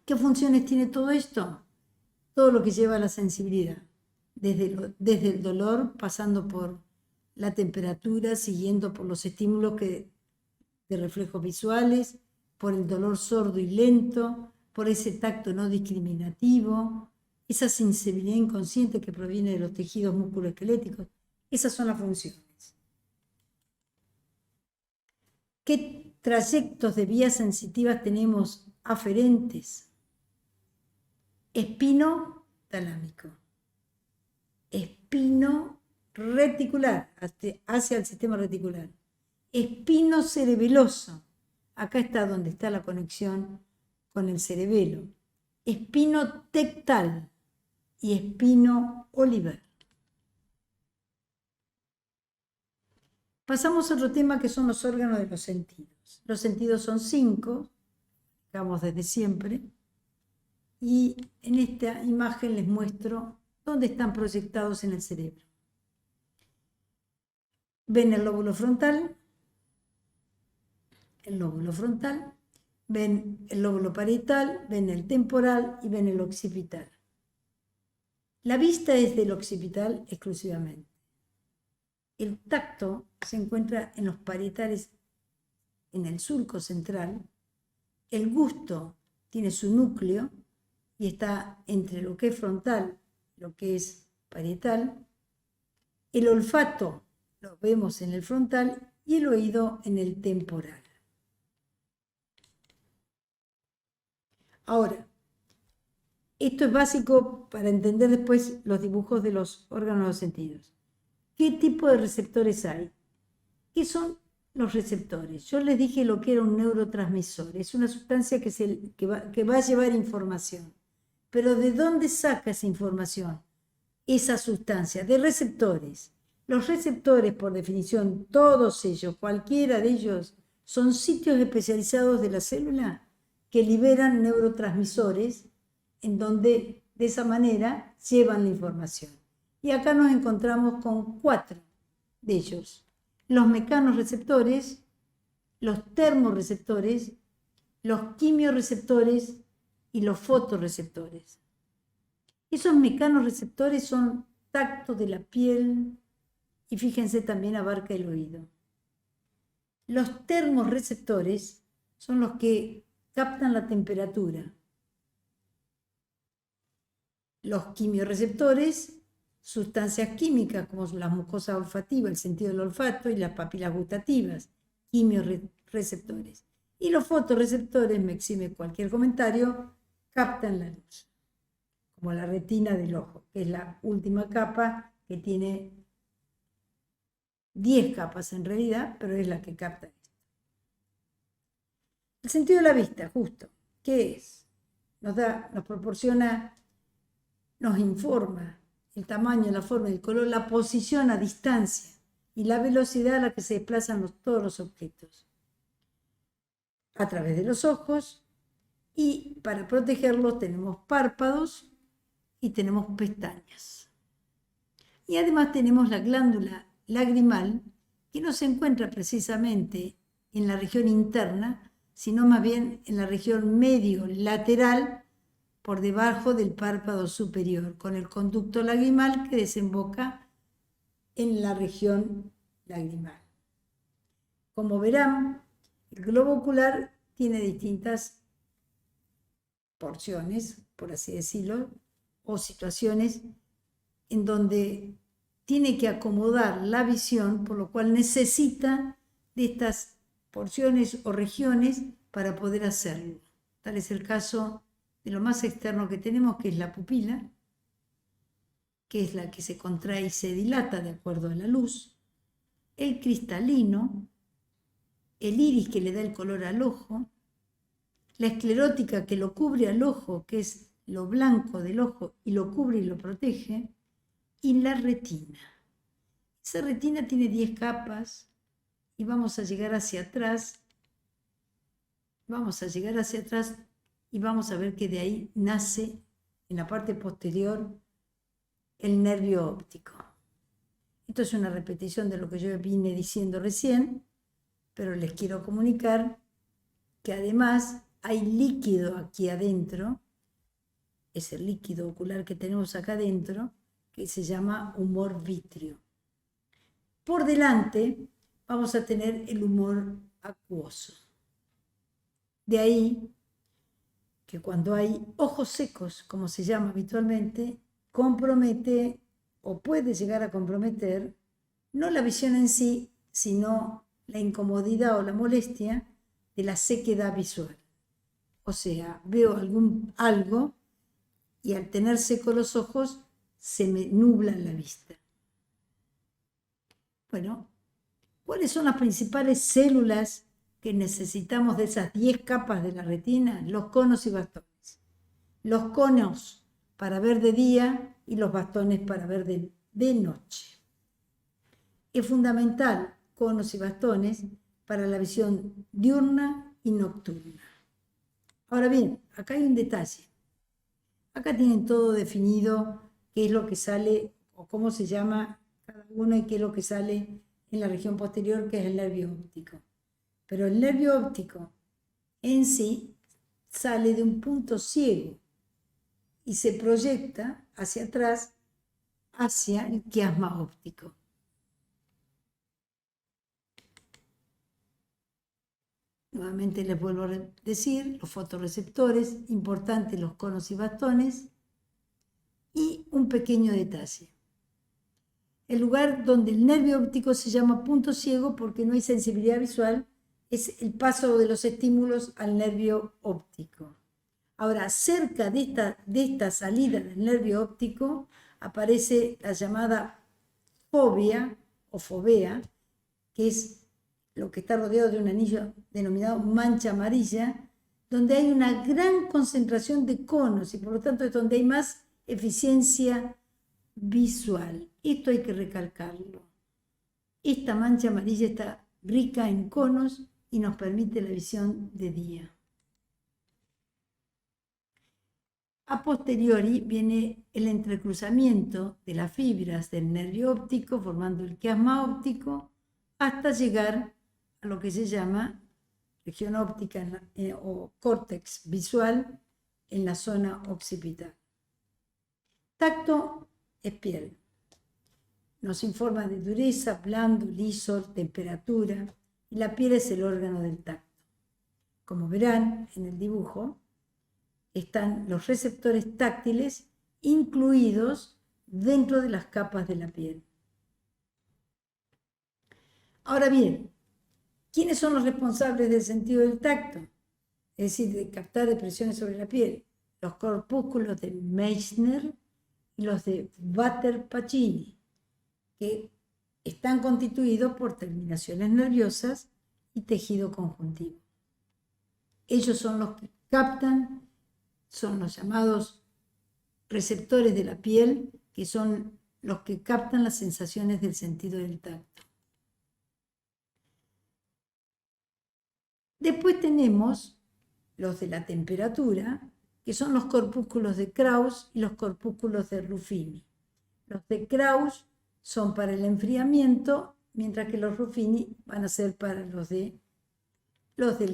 Speaker 1: ¿Qué funciones tiene todo esto? Todo lo que lleva a la sensibilidad, desde el dolor, pasando por la temperatura, siguiendo por los estímulos de reflejos visuales, por el dolor sordo y lento, por ese tacto no discriminativo, esa sensibilidad inconsciente que proviene de los tejidos musculoesqueléticos. Esas son las funciones. ¿Qué trayectos de vías sensitivas tenemos aferentes? Espino talámico, espino reticular, hacia el sistema reticular, espino cerebeloso, acá está donde está la conexión con el cerebelo, espino tectal y espino olivar. Pasamos a otro tema que son los órganos de los sentidos. Los sentidos son 5, digamos desde siempre. Y en esta imagen les muestro dónde están proyectados en el cerebro. Ven el lóbulo frontal, ven el lóbulo parietal, ven el temporal y ven el occipital. La vista es del occipital exclusivamente. El tacto se encuentra en los parietales, en el surco central. El gusto tiene su núcleo y está entre lo que es frontal y lo que es parietal. El olfato lo vemos en el frontal y el oído en el temporal. Ahora, esto es básico para entender después los dibujos de los órganos de los sentidos. ¿Qué tipo de receptores hay? ¿Qué son los receptores? Yo les dije lo que era un neurotransmisor. Es una sustancia que va a llevar información. Pero ¿de dónde saca esa información? Esa sustancia, de receptores. Los receptores, por definición, todos ellos, cualquiera de ellos, son sitios especializados de la célula que liberan neurotransmisores en donde de esa manera llevan la información. Y acá nos encontramos con 4 de ellos. Los mecanorreceptores, los termorreceptores, los quimiorreceptores y los fotorreceptores. Esos mecanorreceptores son tacto de la piel y fíjense también abarca el oído. Los termorreceptores son los que captan la temperatura. Los quimiorreceptores, sustancias químicas como la mucosa olfativa, el sentido del olfato y las papilas gustativas, quimiorreceptores. Y los fotorreceptores, me exime cualquier comentario, captan la luz, como la retina del ojo, que es la última capa que tiene 10 capas en realidad, pero es la que capta esto. El sentido de la vista, justo, ¿qué es? Nos proporciona, nos informa el tamaño, la forma, el color, la posición a distancia y la velocidad a la que se desplazan todos los objetos a través de los ojos, y para protegerlos tenemos párpados y tenemos pestañas. Y además tenemos la glándula lagrimal, que no se encuentra precisamente en la región interna, sino más bien en la región medio lateral, por debajo del párpado superior, con el conducto lagrimal que desemboca en la región lagrimal. Como verán, el globo ocular tiene distintas porciones, por así decirlo, o situaciones en donde tiene que acomodar la visión, por lo cual necesita de estas porciones o regiones para poder hacerlo. Tal es el caso de lo más externo que tenemos, que es la pupila, que es la que se contrae y se dilata de acuerdo a la luz, el cristalino, el iris que le da el color al ojo, la esclerótica que lo cubre al ojo, que es lo blanco del ojo y lo cubre y lo protege, y la retina. Esa retina tiene 10 capas y vamos a llegar hacia atrás. Vamos a llegar hacia atrás y vamos a ver que de ahí nace en la parte posterior el nervio óptico. Esto es una repetición de lo que yo vine diciendo recién, pero les quiero comunicar que además hay líquido aquí adentro, es el líquido ocular que tenemos acá adentro, que se llama humor vítreo. Por delante vamos a tener el humor acuoso. De ahí que cuando hay ojos secos, como se llama habitualmente, compromete o puede llegar a comprometer no la visión en sí, sino la incomodidad o la molestia de la sequedad visual. O sea, veo algo y al tener secos los ojos se me nubla la vista. Bueno, ¿cuáles son las principales células que necesitamos de esas 10 capas de la retina? Los conos y bastones. Los conos para ver de día y los bastones para ver de noche. Es fundamental conos y bastones para la visión diurna y nocturna. Ahora bien, acá hay un detalle. Acá tienen todo definido qué es lo que sale o cómo se llama cada uno y qué es lo que sale en la región posterior, que es el nervio óptico. Pero el nervio óptico en sí sale de un punto ciego y se proyecta hacia atrás, hacia el quiasma óptico. Nuevamente les vuelvo a decir, los fotorreceptores, importantes los conos y bastones, y un pequeño detalle. El lugar donde el nervio óptico se llama punto ciego porque no hay sensibilidad visual, es el paso de los estímulos al nervio óptico. Ahora, cerca de esta salida del nervio óptico aparece la llamada fóvea o fovea, que es lo que está rodeado de un anillo denominado mancha amarilla, donde hay una gran concentración de conos y por lo tanto es donde hay más eficiencia visual. Esto hay que recalcarlo. Esta mancha amarilla está rica en conos y nos permite la visión de día. A posteriori viene el entrecruzamiento de las fibras del nervio óptico formando el quiasma óptico hasta llegar a lo que se llama región óptica o córtex visual en la zona occipital. Tacto es piel. Nos informa de dureza, blando, liso, temperatura, y la piel es el órgano del tacto. Como verán en el dibujo, están los receptores táctiles incluidos dentro de las capas de la piel. Ahora bien, ¿quiénes son los responsables del sentido del tacto? Es decir, de captar expresiones sobre la piel. Los corpúsculos de Meissner y los de Vater-Pacini, que están constituidos por terminaciones nerviosas y tejido conjuntivo. Ellos son los que captan, son los llamados receptores de la piel, que son los que captan las sensaciones del sentido del tacto. Después tenemos los de la temperatura, que son los corpúsculos de Krauss y los corpúsculos de Ruffini. Los de Krauss son para el enfriamiento, mientras que los Ruffini van a ser para los del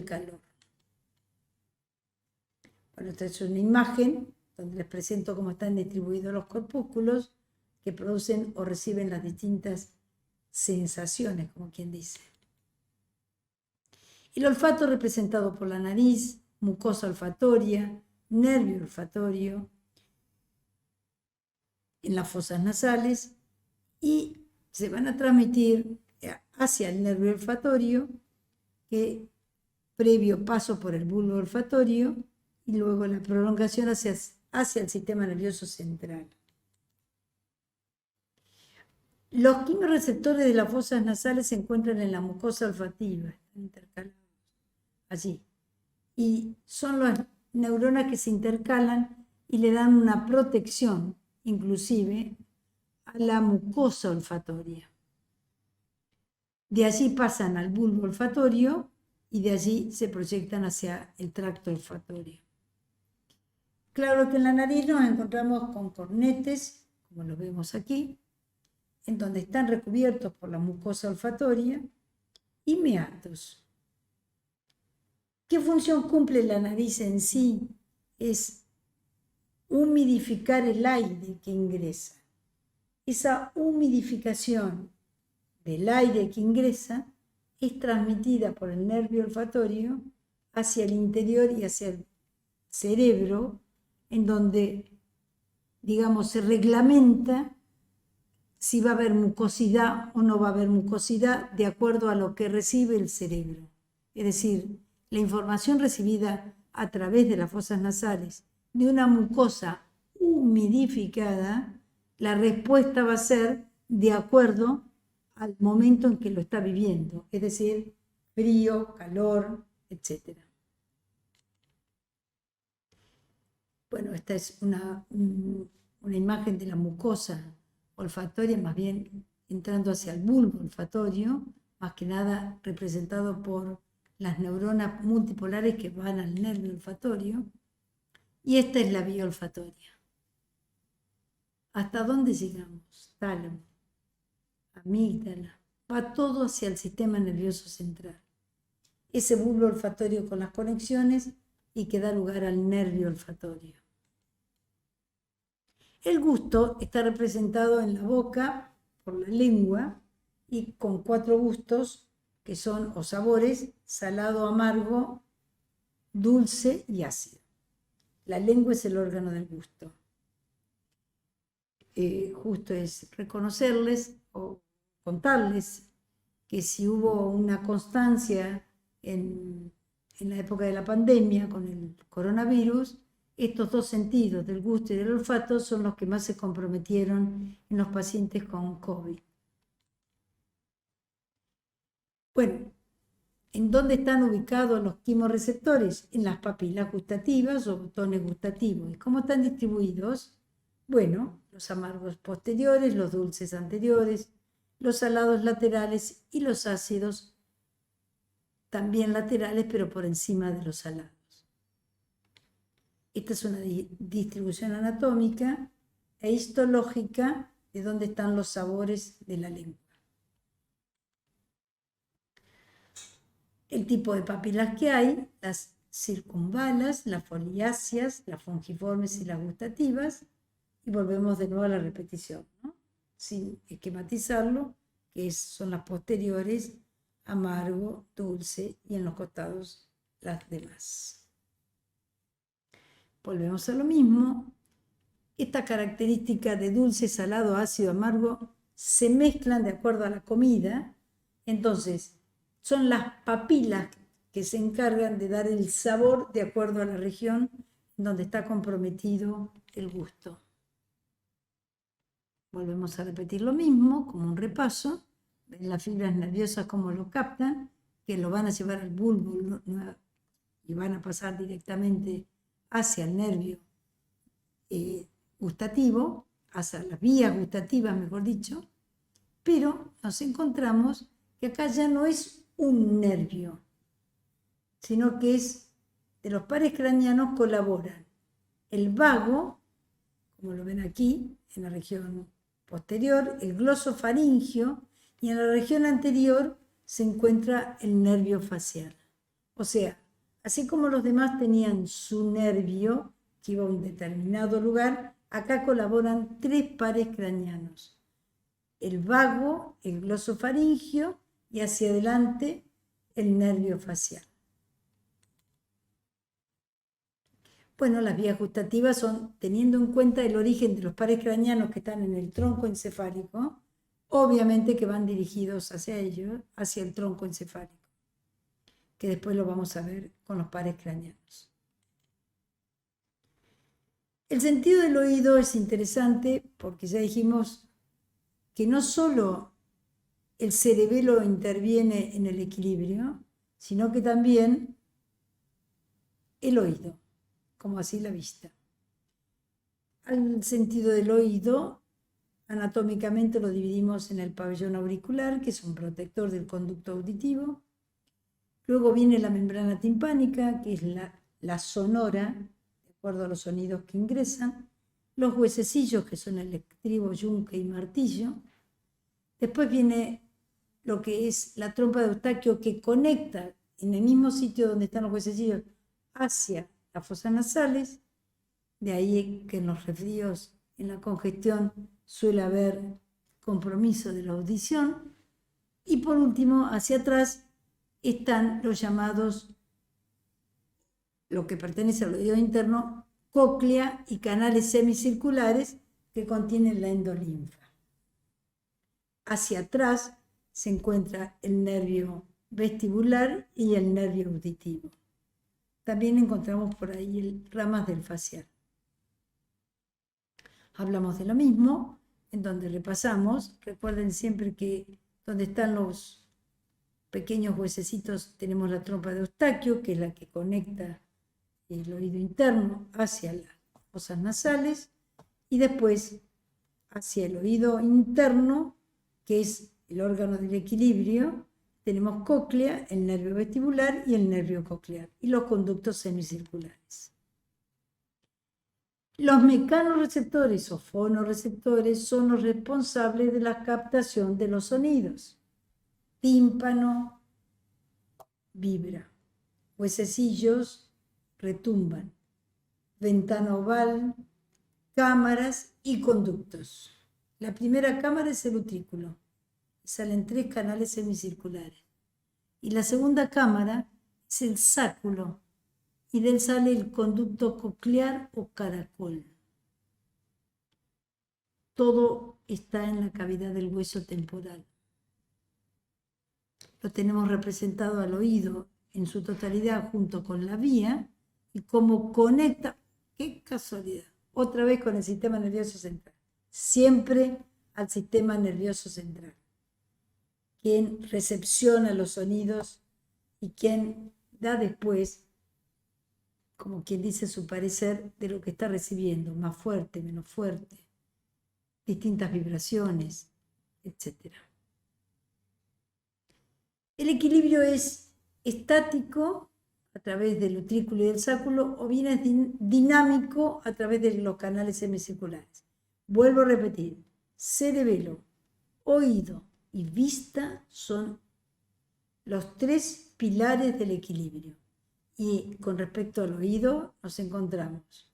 Speaker 1: calor. Bueno, esta es una imagen donde les presento cómo están distribuidos los corpúsculos que producen o reciben las distintas sensaciones, como quien dice. El olfato representado por la nariz, mucosa olfatoria, nervio olfatorio en las fosas nasales y se van a transmitir hacia el nervio olfatorio, que previo paso por el bulbo olfatorio y luego la prolongación hacia el sistema nervioso central. Los quimioreceptores de las fosas nasales se encuentran en la mucosa olfativa, están intercalados allí. Y son las neuronas que se intercalan y le dan una protección, inclusive, a la mucosa olfatoria. De allí pasan al bulbo olfatorio y de allí se proyectan hacia el tracto olfatorio. Claro que en la nariz nos encontramos con cornetes, como lo vemos aquí, en donde están recubiertos por la mucosa olfatoria, y meatos. ¿Qué función cumple la nariz en sí? Es humidificar el aire que ingresa. Esa humidificación del aire que ingresa es transmitida por el nervio olfatorio hacia el interior y hacia el cerebro, en donde, digamos, se reglamenta si va a haber mucosidad o no va a haber mucosidad de acuerdo a lo que recibe el cerebro. Es decir, la información recibida a través de las fosas nasales de una mucosa humidificada, la respuesta va a ser de acuerdo al momento en que lo está viviendo, es decir, frío, calor, etc. Bueno, esta es una imagen de la mucosa olfatoria, más bien entrando hacia el bulbo olfatorio, más que nada representado por las neuronas multipolares que van al nervio olfatorio, y esta es la vía olfatoria. ¿Hasta dónde llegamos? Tálamo, amígdala, va todo hacia el sistema nervioso central. Ese bulbo olfatorio con las conexiones y que da lugar al nervio olfatorio. El gusto está representado en la boca por la lengua y con 4 gustos que son o sabores: salado, amargo, dulce y ácido. La lengua es el órgano del gusto. Justo es reconocerles o contarles que si hubo una constancia en la época de la pandemia con el coronavirus, estos 2 sentidos, del gusto y del olfato, son los que más se comprometieron en los pacientes con COVID. Bueno, ¿en dónde están ubicados los quimorreceptores? En las papilas gustativas o botones gustativos. ¿Y cómo están distribuidos? Bueno, los amargos posteriores, los dulces anteriores, los salados laterales y los ácidos también laterales, pero por encima de los salados. Esta es una distribución anatómica e histológica de dónde están los sabores de la lengua. El tipo de papilas que hay: las circunvalas, las foliáceas, las fungiformes y las gustativas. Y volvemos de nuevo a la repetición, ¿no? Sin esquematizarlo, que son las posteriores, amargo, dulce, y en los costados las demás. Volvemos a lo mismo. Esta característica de dulce, salado, ácido, amargo se mezclan de acuerdo a la comida. Entonces, son las papilas que se encargan de dar el sabor de acuerdo a la región donde está comprometido el gusto. Volvemos a repetir lo mismo, como un repaso. Ven las fibras nerviosas como lo captan, que lo van a llevar al bulbo y van a pasar directamente hacia el nervio gustativo, hacia las vías gustativas, mejor dicho, pero nos encontramos que acá ya no es un nervio, sino que es de los pares craneanos colaboran el vago, como lo ven aquí, en la región posterior, el glosofaringio, y en la región anterior se encuentra el nervio facial. O sea, así como los demás tenían su nervio que iba a un determinado lugar, acá colaboran 3 pares craneanos: el vago, el glosofaringio y hacia adelante el nervio facial. Bueno, las vías gustativas son, teniendo en cuenta el origen de los pares craneanos que están en el tronco encefálico, obviamente que van dirigidos hacia ellos, hacia el tronco encefálico, que después lo vamos a ver con los pares craneanos. El sentido del oído es interesante porque ya dijimos que no solo el cerebelo interviene en el equilibrio, sino que también el oído, como así la vista. Al sentido del oído, anatómicamente lo dividimos en el pabellón auricular, que es un protector del conducto auditivo. Luego viene la membrana timpánica, que es la sonora, de acuerdo a los sonidos que ingresan. Los huesecillos, que son el estribo, yunque y martillo. Después viene lo que es la trompa de Eustaquio, que conecta en el mismo sitio donde están los huesecillos hacia las fosas nasales. De ahí que en los resfríos, en la congestión, suele haber compromiso de la audición. Y por último, hacia atrás, están los llamados, lo que pertenece al oído interno, cóclea y canales semicirculares que contienen la endolinfa. Hacia atrás se encuentra el nervio vestibular y el nervio auditivo. También encontramos por ahí ramas del facial. Hablamos de lo mismo, en donde repasamos. Recuerden siempre que donde están los pequeños huesecitos tenemos la trompa de Eustaquio, que es la que conecta el oído interno hacia las fosas nasales, y después hacia el oído interno, que es el órgano del equilibrio, tenemos cóclea, el nervio vestibular y el nervio coclear, y los conductos semicirculares. Los mecanorreceptores o fonorreceptores son los responsables de la captación de los sonidos. Tímpano vibra, huesecillos retumban, ventana oval, cámaras y conductos. La primera cámara es el utrículo, y salen 3 canales semicirculares. Y la segunda cámara es el sáculo, y de él sale el conducto coclear o caracol. Todo está en la cavidad del hueso temporal. Lo tenemos representado al oído en su totalidad junto con la vía y cómo conecta, qué casualidad, otra vez con el sistema nervioso central. Siempre al sistema nervioso central, quien recepciona los sonidos y quien da después, como quien dice su parecer, de lo que está recibiendo, más fuerte, menos fuerte, distintas vibraciones, etc. El equilibrio es estático a través del utrículo y del sáculo, o bien es dinámico a través de los canales semicirculares. Vuelvo a repetir, cerebelo, oído y vista son los 3 pilares del equilibrio. Y con respecto al oído nos encontramos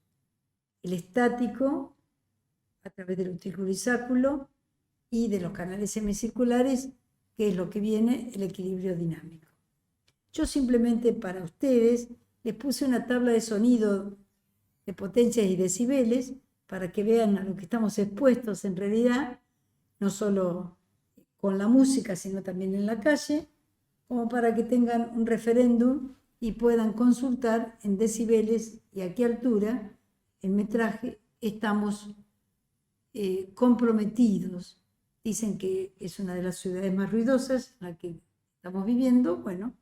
Speaker 1: el estático a través del utrículo y sáculo y de los canales semicirculares, que es lo que viene el equilibrio dinámico. Yo simplemente para ustedes les puse una tabla de sonido de potencias y decibeles para que vean a lo que estamos expuestos en realidad, no solo con la música, sino también en la calle, como para que tengan un referéndum y puedan consultar en decibeles y a qué altura, en metraje, estamos comprometidos. Dicen que es una de las ciudades más ruidosas en la que estamos viviendo, bueno,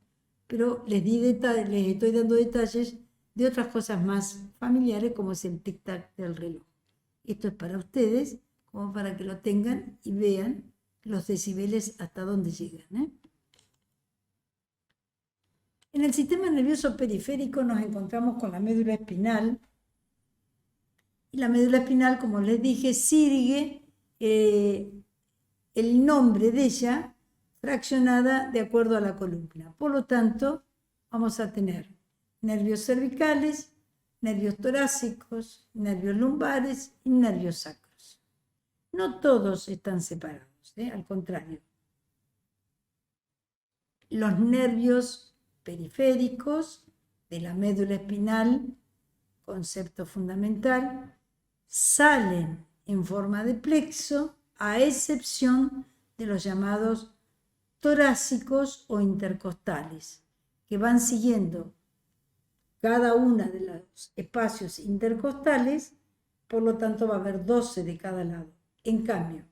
Speaker 1: pero les estoy dando detalles de otras cosas más familiares, como es el tic-tac del reloj. Esto es para ustedes, como para que lo tengan y vean los decibeles hasta dónde llegan, En el sistema nervioso periférico nos encontramos con la médula espinal. Y la médula espinal, como les dije, sigue el nombre de ella fraccionada de acuerdo a la columna. Por lo tanto, vamos a tener nervios cervicales, nervios torácicos, nervios lumbares y nervios sacros. No todos están separados, al contrario. Los nervios periféricos de la médula espinal concepto fundamental, salen en forma de plexo, a excepción de los llamados torácicos o intercostales, que van siguiendo cada uno de los espacios intercostales, por lo tanto va a haber 12 de cada lado. En cambio,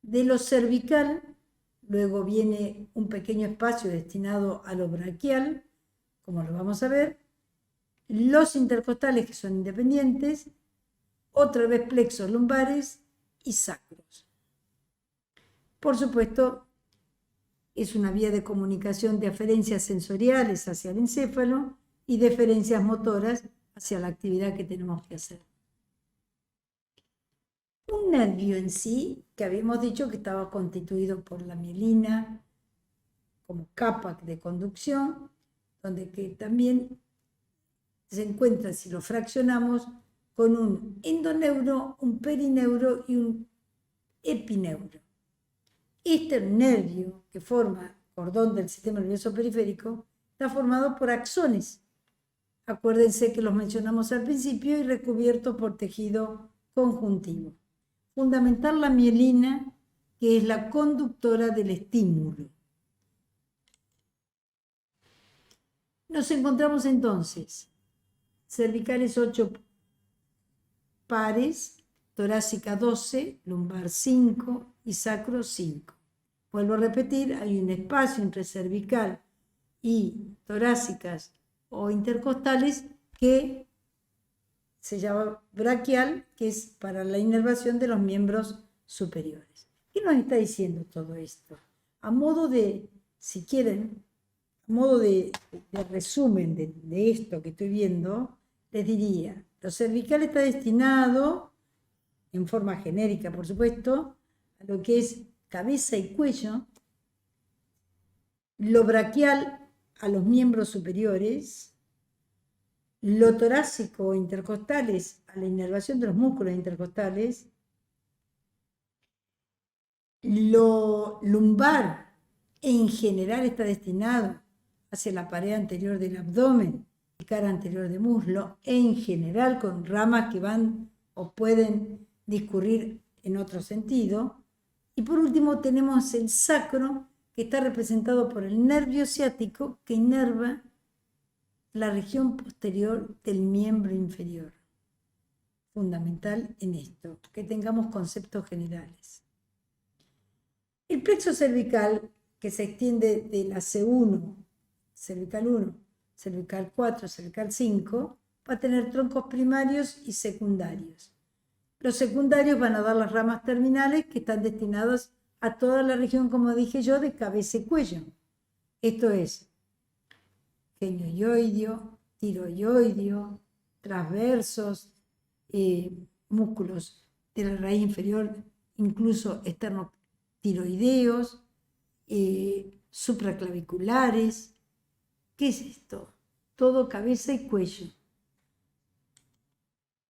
Speaker 1: de lo cervical, luego viene un pequeño espacio destinado a lo braquial, como lo vamos a ver, los intercostales que son independientes, otra vez plexos lumbares y sacros. Por supuesto, es una vía de comunicación de aferencias sensoriales hacia el encéfalo y deferencias motoras hacia la actividad que tenemos que hacer. Un nervio en sí, que habíamos dicho que estaba constituido por la mielina como capa de conducción, donde que también se encuentra, si lo fraccionamos, con un endoneuro, un perineuro y un epineuro. Este nervio que forma cordón del sistema nervioso periférico está formado por axones. Acuérdense que los mencionamos al principio y recubiertos por tejido conjuntivo. Fundamental la mielina, que es la conductora del estímulo. Nos encontramos entonces cervicales 8 pares, torácica 12, lumbar 5 y sacro 5. Vuelvo a repetir, hay un espacio entre cervical y torácicas o intercostales que se llama braquial, que es para la inervación de los miembros superiores. ¿Qué nos está diciendo todo esto? A modo de, si quieren, a modo de resumen de esto que estoy viendo, les diría, lo cervical está destinado, en forma genérica por supuesto, a lo que es cabeza y cuello, lo braquial a los miembros superiores, lo torácico o intercostales a la inervación de los músculos intercostales, lo lumbar en general está destinado hacia la pared anterior del abdomen y cara anterior de muslo, en general con ramas que van o pueden discurrir en otro sentido. Y por último tenemos el sacro, que está representado por el nervio ciático que inerva la región posterior del miembro inferior. Fundamental en esto, que tengamos conceptos generales. El plexo cervical, que se extiende de la C1, cervical 1, cervical 4, cervical 5, va a tener troncos primarios y secundarios. Los secundarios van a dar las ramas terminales que están destinadas a toda la región, como dije yo, de cabeza y cuello. Esto es genioioideo, tiroioideo, transversos, músculos de la raíz inferior, incluso externotiroideos, supraclaviculares. ¿Qué es esto? Todo cabeza y cuello.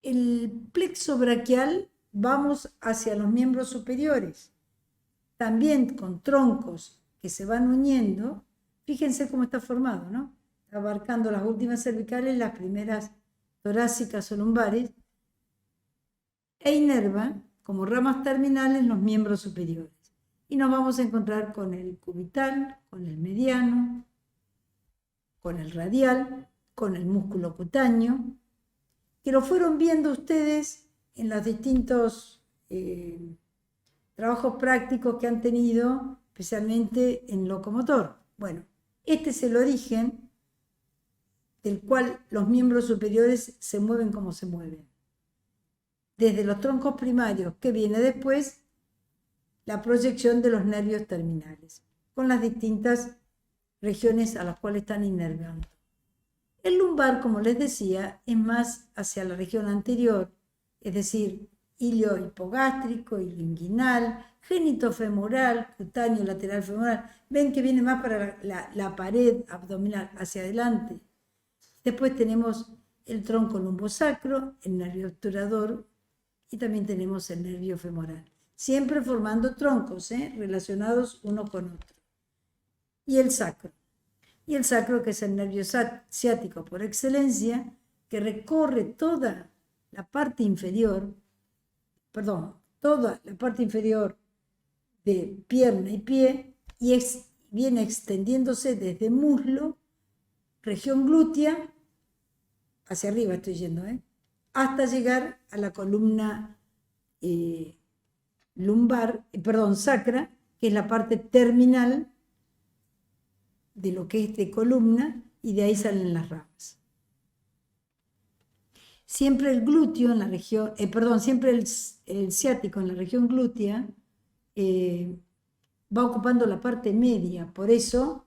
Speaker 1: El plexo braquial, vamos hacia los miembros superiores, también con troncos que se van uniendo. Fíjense cómo está formado, ¿no? Abarcando las últimas cervicales, las primeras torácicas o lumbares, e inerva como ramas terminales los miembros superiores. Y nos vamos a encontrar con el cubital, con el mediano, con el radial, con el músculo cutáneo, que lo fueron viendo ustedes en los distintos trabajos prácticos que han tenido, especialmente en locomotor. Bueno, este es el origen del cual los miembros superiores se mueven como se mueven. Desde los troncos primarios, que viene después, la proyección de los nervios terminales, con las distintas regiones a las cuales están inervando. El lumbar, como les decía, es más hacia la región anterior, es decir, ilio hipogástrico, ilio inguinal, genitofemoral, cutáneo lateral femoral. Ven que viene más para la pared abdominal, hacia adelante. Después tenemos el tronco lumbosacro, el nervio obturador, y también tenemos el nervio femoral. Siempre formando troncos, relacionados uno con otro. Y el sacro. Y el sacro, que es el nervio ciático por excelencia, que recorre toda la parte inferior, toda la parte inferior de pierna y pie, y viene extendiéndose desde muslo, región glútea, hacia arriba estoy yendo, hasta llegar a la columna sacra, que es la parte terminal de lo que es de columna, y de ahí salen las ramas. Siempre el glúteo en la región, siempre el ciático en la región glútea va ocupando la parte media, por eso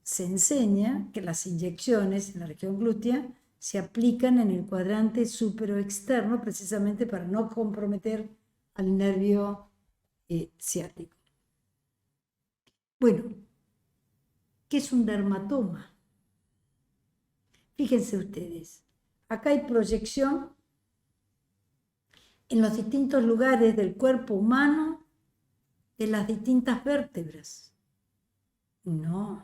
Speaker 1: se enseña que las inyecciones en la región glútea se aplican en el cuadrante superoexterno precisamente para no comprometer al nervio ciático. Bueno, ¿qué es un dermatoma? Fíjense ustedes, acá hay proyección en los distintos lugares del cuerpo humano de las distintas vértebras. No,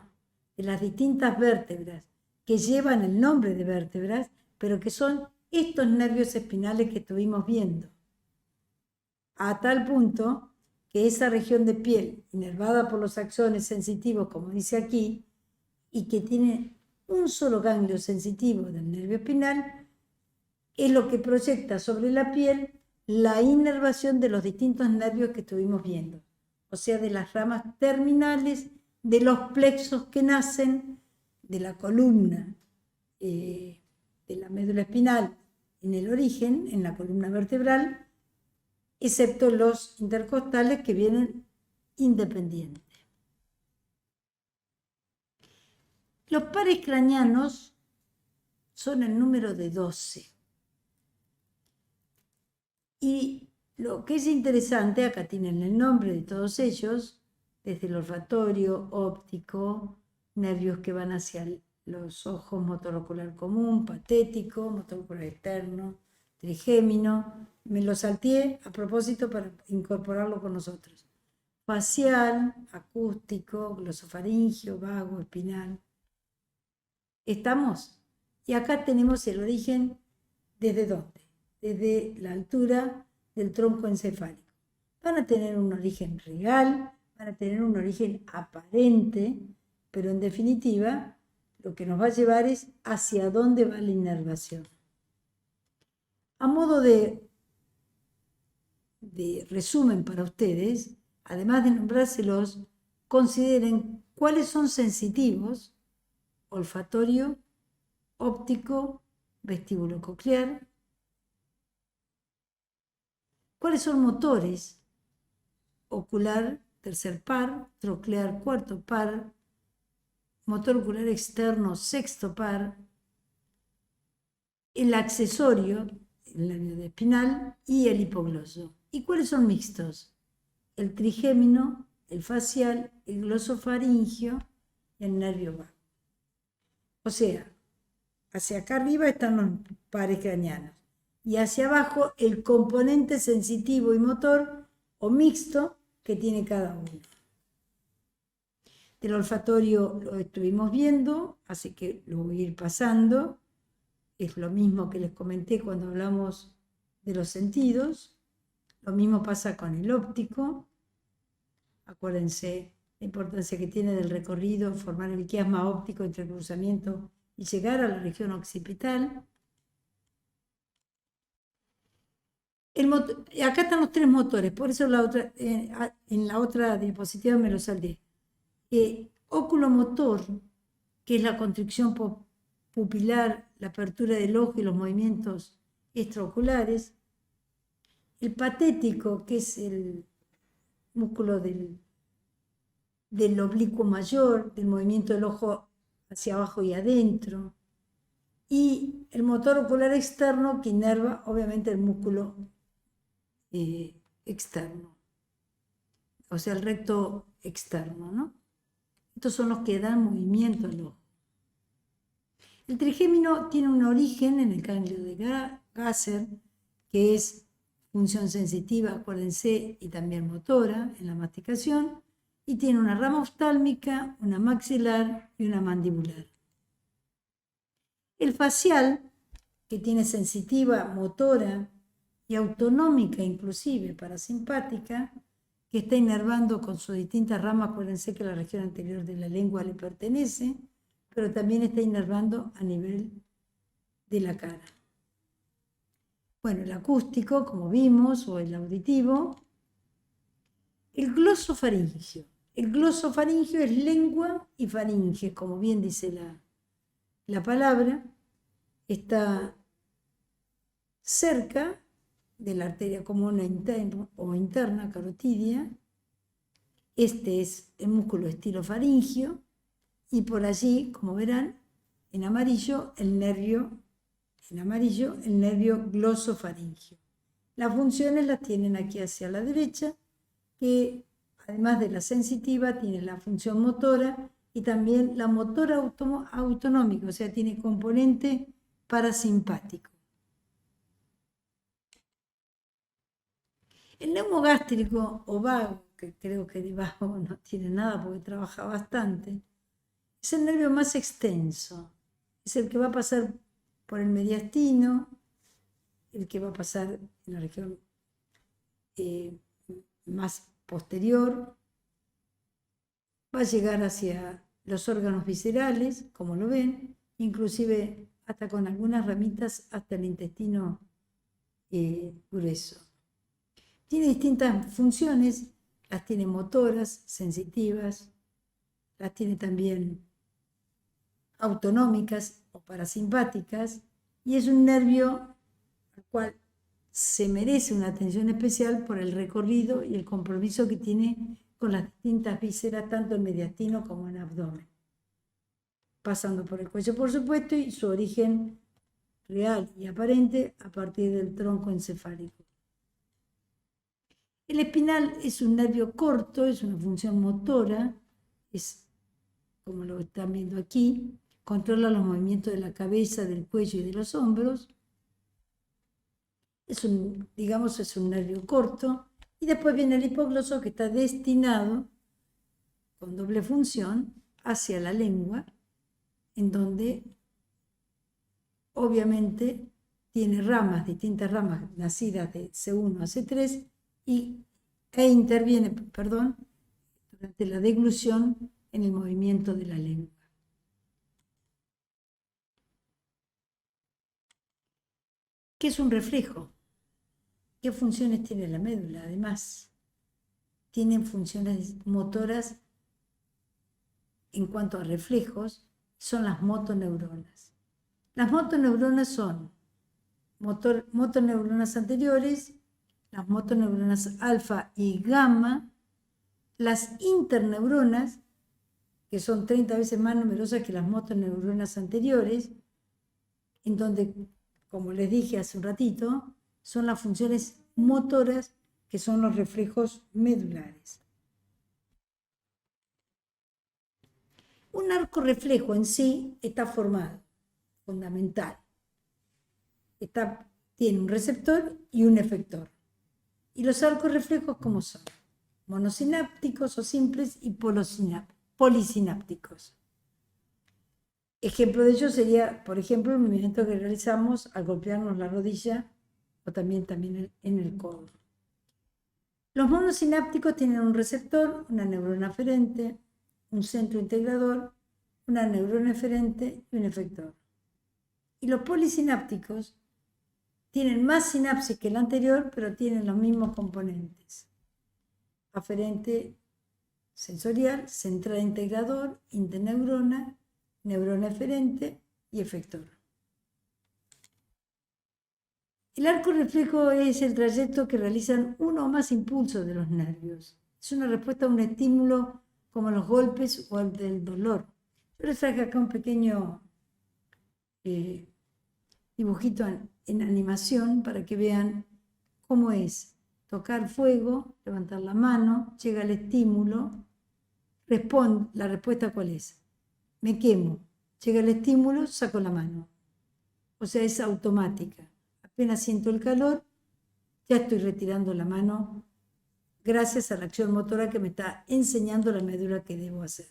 Speaker 1: de las distintas vértebras que llevan el nombre de vértebras, pero que son estos nervios espinales que estuvimos viendo. A tal punto que esa región de piel, inervada por los axones sensitivos, como dice aquí, y que tiene un solo ganglio sensitivo del nervio espinal, es lo que proyecta sobre la piel la inervación de los distintos nervios que estuvimos viendo, o sea, de las ramas terminales, de los plexos que nacen de la columna, de la médula espinal en el origen, en la columna vertebral, excepto los intercostales que vienen independientes. Los pares craneanos son el número de 12. Y lo que es interesante, acá tienen el nombre de todos ellos, desde el olfatorio, óptico, nervios que van hacia los ojos, motor ocular común, patético, motor ocular externo, trigémino. Me lo salteé a propósito para incorporarlo con nosotros. Facial, acústico, glosofaringio, vago, espinal. ¿Estamos? Y acá tenemos el origen, ¿desde dónde? Desde la altura del tronco encefálico. Van a tener un origen real, van a tener un origen aparente, pero en definitiva lo que nos va a llevar es hacia dónde va la inervación. A modo de resumen para ustedes, además de nombrárselos, consideren cuáles son sensitivos: olfatorio, óptico, vestíbulo coclear. ¿Cuáles son motores? Ocular, tercer par, troclear, cuarto par, motor ocular externo, sexto par, el accesorio, el nervio espinal, y el hipogloso. ¿Y cuáles son mixtos? El trigémino, el facial, el glosofaringio y el nervio vago. O sea, hacia acá arriba están los pares craneanos y hacia abajo el componente sensitivo y motor o mixto que tiene cada uno. Del olfatorio lo estuvimos viendo, así que lo voy a ir pasando. Es lo mismo que les comenté cuando hablamos de los sentidos. Lo mismo pasa con el óptico. Acuérdense la importancia que tiene del recorrido, formar el quiasma óptico entre el cruzamiento y llegar a la región occipital. Acá están los tres motores, por eso en la otra diapositiva me lo salté. Oculomotor, que es la constricción pupilar, la apertura del ojo y los movimientos extraoculares. El patético, que es el músculo del oblicuo mayor, del movimiento del ojo hacia abajo y adentro. Y el motor ocular externo, que inerva obviamente el músculo externo, o sea, el recto externo, ¿no? Estos son los que dan movimiento al ojo. El trigémino tiene un origen en el ganglio de Gasser, que es función sensitiva, acuérdense, y también motora en la masticación, y tiene una rama oftálmica, una maxilar y una mandibular. El facial que tiene sensitiva, motora y autonómica, inclusive parasimpática, que está inervando con sus distintas ramas. Acuérdense que la región anterior de la lengua le pertenece, pero también está inervando a nivel de la cara. Bueno, el acústico, como vimos, o el auditivo. El glosofaringio. El glosofaringio es lengua y faringe, como bien dice la palabra. Está cerca de la arteria común o interna carotidia. Este es el músculo estilofaringio y por allí, como verán, en amarillo el nervio glosofaringio. Las funciones las tienen aquí hacia la derecha, que además de la sensitiva tiene la función motora y también la motora autonómica, o sea, tiene componente parasimpático. El neumogástrico o vago, que creo que de vago no tiene nada porque trabaja bastante, es el nervio más extenso. Es el que va a pasar por el mediastino, el que va a pasar en la región más posterior, va a llegar hacia los órganos viscerales, como lo ven, inclusive hasta con algunas ramitas hasta el intestino grueso. Tiene distintas funciones, las tiene motoras, sensitivas, las tiene también autonómicas o parasimpáticas, y es un nervio al cual se merece una atención especial por el recorrido y el compromiso que tiene con las distintas vísceras, tanto en mediastino como en abdomen, pasando por el cuello, por supuesto, y su origen real y aparente a partir del tronco encefálico. El espinal es un nervio corto, es una función motora, es como lo están viendo aquí, controla los movimientos de la cabeza, del cuello y de los hombros. Es un nervio corto. Y después viene el hipogloso, que está destinado, con doble función, hacia la lengua, en donde obviamente tiene distintas ramas nacidas de C1 a C3 e interviene, durante la deglución en el movimiento de la lengua. ¿Qué es un reflejo? ¿Qué funciones tiene la médula? Además, tienen funciones motoras en cuanto a reflejos, son las motoneuronas. Las motoneuronas son motoneuronas anteriores, las motoneuronas alfa y gamma, las interneuronas, que son 30 veces más numerosas que las motoneuronas anteriores, en donde, como les dije hace un ratito, son las funciones motoras que son los reflejos medulares. Un arco reflejo en sí está formado, fundamental. Tiene un receptor y un efector. ¿Y los arcos reflejos cómo son? Monosinápticos o simples y polisinápticos. Ejemplo de ello sería, por ejemplo, el movimiento que realizamos al golpearnos la rodilla o también en el codo. Los monosinápticos tienen un receptor, una neurona aferente, un centro integrador, una neurona eferente y un efector. Y los polisinápticos tienen más sinapsis que el anterior, pero tienen los mismos componentes. Aferente sensorial, central integrador, interneurona, neurona eferente y efector. El arco reflejo es el trayecto que realizan uno o más impulsos de los nervios. Es una respuesta a un estímulo como los golpes o el del dolor. Yo les traje acá un pequeño dibujito en animación para que vean cómo es tocar fuego, levantar la mano, llega el estímulo, la respuesta ¿cuál es? Me quemo, llega el estímulo, saco la mano. O sea, es automática. Apenas siento el calor, ya estoy retirando la mano gracias a la acción motora que me está enseñando la médula que debo hacer.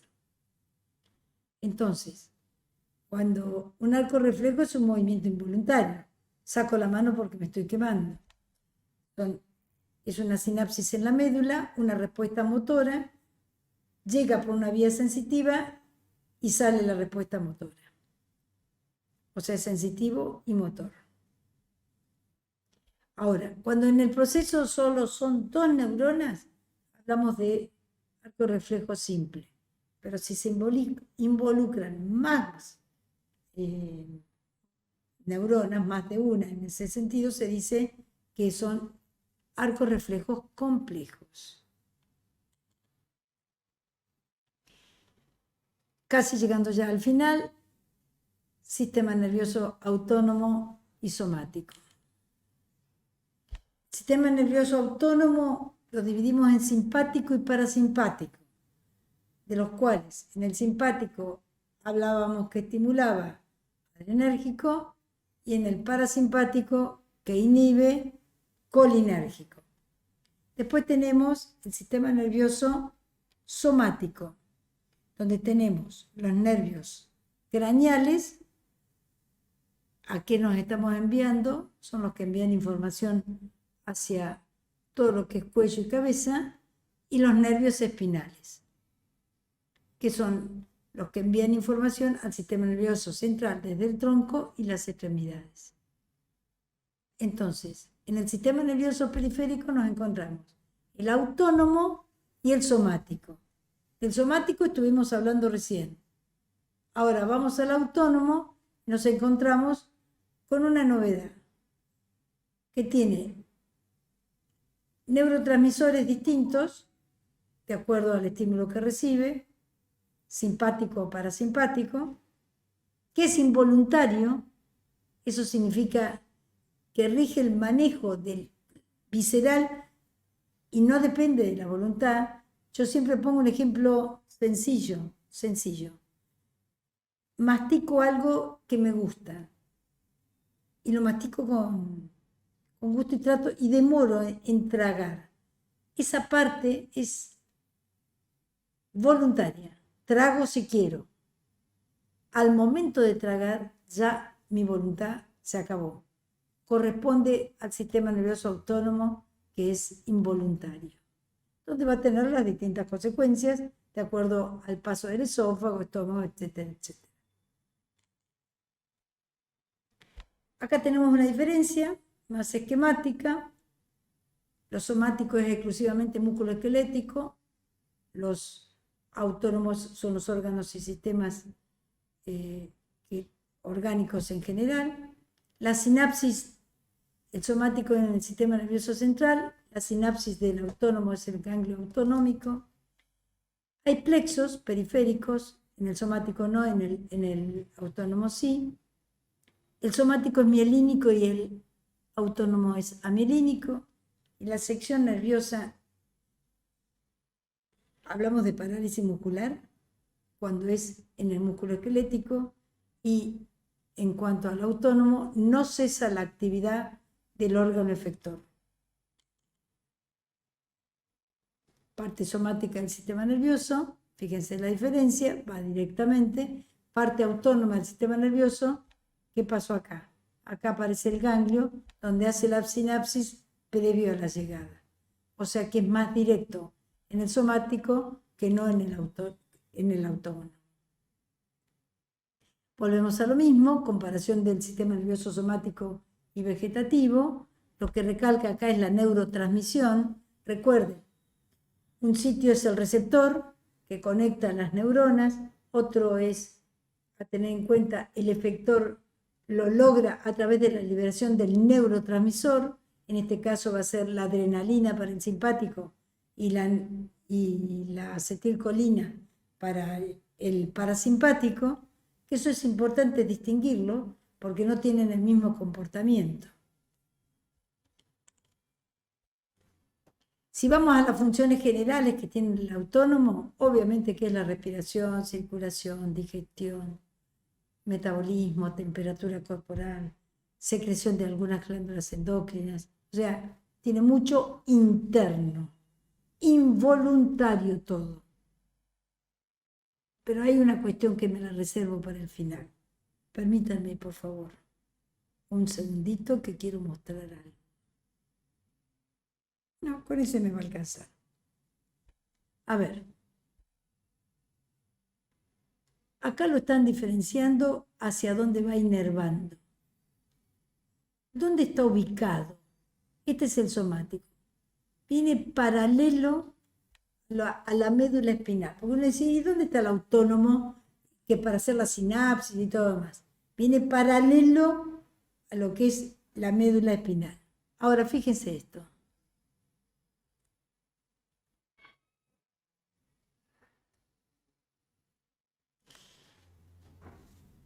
Speaker 1: Entonces, cuando un arco reflejo es un movimiento involuntario, saco la mano porque me estoy quemando. Es una sinapsis en la médula, una respuesta motora, llega por una vía sensitiva y sale la respuesta motora. O sea, sensitivo y motor. Ahora, cuando en el proceso solo son 2 neuronas, hablamos de arco reflejo simple. Pero si se involucran más neuronas, más de una, en ese sentido se dice que son arcos reflejos complejos. Casi llegando ya al final, sistema nervioso autónomo y somático. Sistema nervioso autónomo lo dividimos en simpático y parasimpático, de los cuales en el simpático hablábamos que estimulaba adrenérgico y en el parasimpático que inhibe colinérgico. Después tenemos el sistema nervioso somático, donde tenemos los nervios craneales. ¿A qué nos estamos enviando? Son los que envían información hacia todo lo que es cuello y cabeza, y los nervios espinales, que son los que envían información al sistema nervioso central desde el tronco y las extremidades. Entonces, en el sistema nervioso periférico nos encontramos el autónomo y el somático. Del somático estuvimos hablando recién. Ahora vamos al autónomo, nos encontramos con una novedad, que tiene neurotransmisores distintos, de acuerdo al estímulo que recibe, simpático o parasimpático, que es involuntario. Eso significa que rige el manejo del visceral y no depende de la voluntad. Yo siempre pongo un ejemplo sencillo. Mastico algo que me gusta y lo mastico con gusto y trato y demoro en tragar. Esa parte es voluntaria. Trago si quiero. Al momento de tragar ya mi voluntad se acabó. Corresponde al sistema nervioso autónomo, que es involuntario, donde va a tener las distintas consecuencias de acuerdo al paso del esófago, estómago, etcétera, etcétera. Acá tenemos una diferencia más esquemática. Lo somático es exclusivamente músculo esquelético. Los autónomos son los órganos y sistemas orgánicos en general. La sinapsis, el somático en el sistema nervioso central. La sinapsis del autónomo es el ganglio autonómico. Hay plexos periféricos, en el somático no, en el autónomo sí. El somático es mielínico y el autónomo es amielínico. Y la sección nerviosa, hablamos de parálisis muscular cuando es en el músculo esquelético, y en cuanto al autónomo, no cesa la actividad del órgano efector. Parte somática del sistema nervioso, fíjense la diferencia, va directamente. Parte autónoma del sistema nervioso, ¿qué pasó acá? Acá aparece el ganglio, donde hace la sinapsis previo a la llegada. O sea que es más directo en el somático que no en el autónomo. Volvemos a lo mismo, comparación del sistema nervioso somático y vegetativo. Lo que recalca acá es la neurotransmisión. Recuerden, un sitio es el receptor que conecta las neuronas, otro es, a tener en cuenta, el efector lo logra a través de la liberación del neurotransmisor. En este caso va a ser la adrenalina para el simpático y la acetilcolina para el parasimpático, que eso es importante distinguirlo porque no tienen el mismo comportamiento. Si vamos a las funciones generales que tiene el autónomo, obviamente que es la respiración, circulación, digestión, metabolismo, temperatura corporal, secreción de algunas glándulas endócrinas. O sea, tiene mucho interno, involuntario todo. Pero hay una cuestión que me la reservo para el final. Permítanme, por favor. Un segundito que quiero mostrar algo. No, con ese me va a alcanzar. A ver. Acá lo están diferenciando hacia dónde va inervando. ¿Dónde está ubicado? Este es el somático. Viene paralelo a la médula espinal. Porque uno dice, ¿y dónde está el autónomo que para hacer la sinapsis y todo demás? Viene paralelo a lo que es la médula espinal. Ahora, fíjense esto.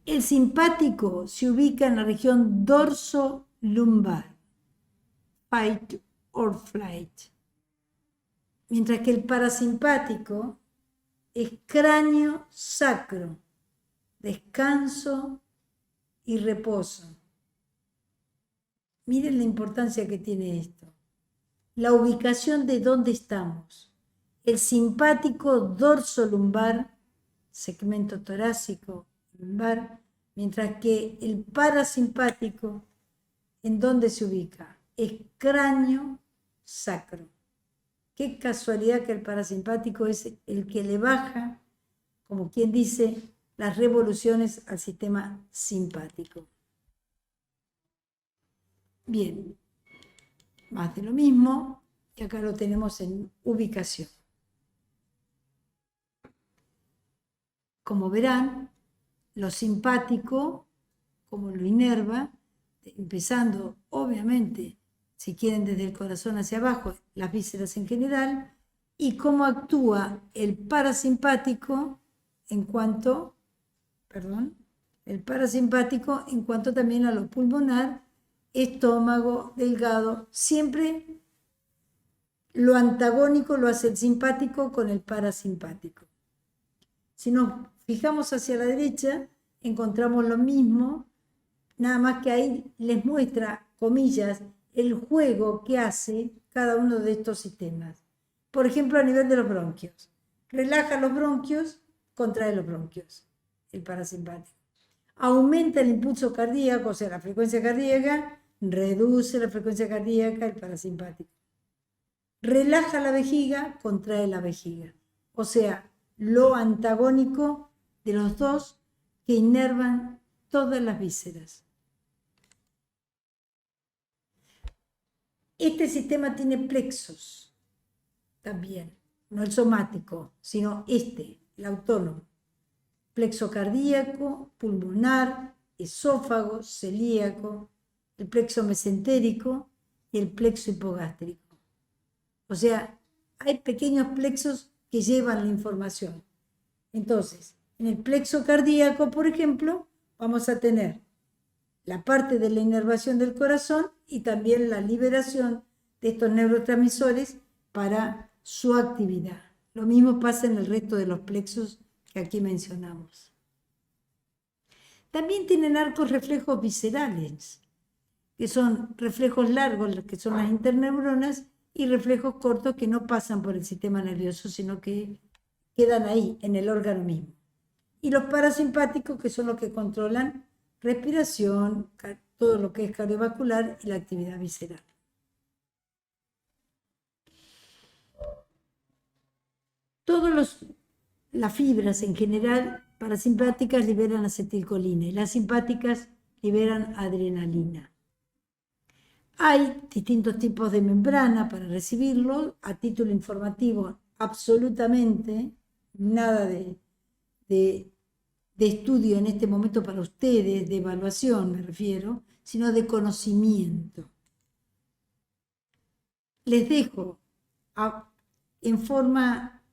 Speaker 1: El simpático se ubica en la región dorso-lumbar, fight or flight, mientras que el parasimpático es cráneo sacro, descanso y reposo. Miren la importancia que tiene esto. La ubicación de dónde estamos. El simpático dorso-lumbar, segmento torácico lumbar, mientras que el parasimpático, ¿en dónde se ubica? Es cráneo sacro. Qué casualidad que el parasimpático es el que le baja, como quien dice, las revoluciones al sistema simpático. Bien, más de lo mismo, y acá lo tenemos en ubicación. Como verán, lo simpático, como lo inerva, empezando obviamente, si quieren desde el corazón hacia abajo, las vísceras en general, y cómo actúa el parasimpático en cuanto, también a lo pulmonar, estómago, delgado, siempre lo antagónico lo hace el simpático con el parasimpático. Si nos fijamos hacia la derecha, encontramos lo mismo, nada más que ahí les muestra, comillas, el juego que hace cada uno de estos sistemas. Por ejemplo, a nivel de los bronquios. Relaja los bronquios, contrae los bronquios, el parasimpático. Aumenta el impulso cardíaco, o sea, la frecuencia cardíaca, reduce la frecuencia cardíaca, el parasimpático. Relaja la vejiga, contrae la vejiga. O sea, lo antagónico de los dos que inervan todas las vísceras. Este sistema tiene plexos también, no el somático, sino el autónomo. Plexo cardíaco, pulmonar, esófago, celíaco, el plexo mesentérico y el plexo hipogástrico. O sea, hay pequeños plexos que llevan la información. Entonces, en el plexo cardíaco, por ejemplo, vamos a tener la parte de la inervación del corazón y también la liberación de estos neurotransmisores para su actividad. Lo mismo pasa en el resto de los plexos que aquí mencionamos. También tienen arcos reflejos viscerales, que son reflejos largos, que son las interneuronas, y reflejos cortos que no pasan por el sistema nervioso, sino que quedan ahí, en el órgano mismo. Y los parasimpáticos, que son los que controlan respiración, todo lo que es cardiovascular y la actividad visceral. Las fibras en general parasimpáticas liberan acetilcolina y las simpáticas liberan adrenalina. Hay distintos tipos de membrana para recibirlo. A título informativo, absolutamente nada de estudio en este momento para ustedes, de evaluación me refiero, sino de conocimiento. Les dejo en forma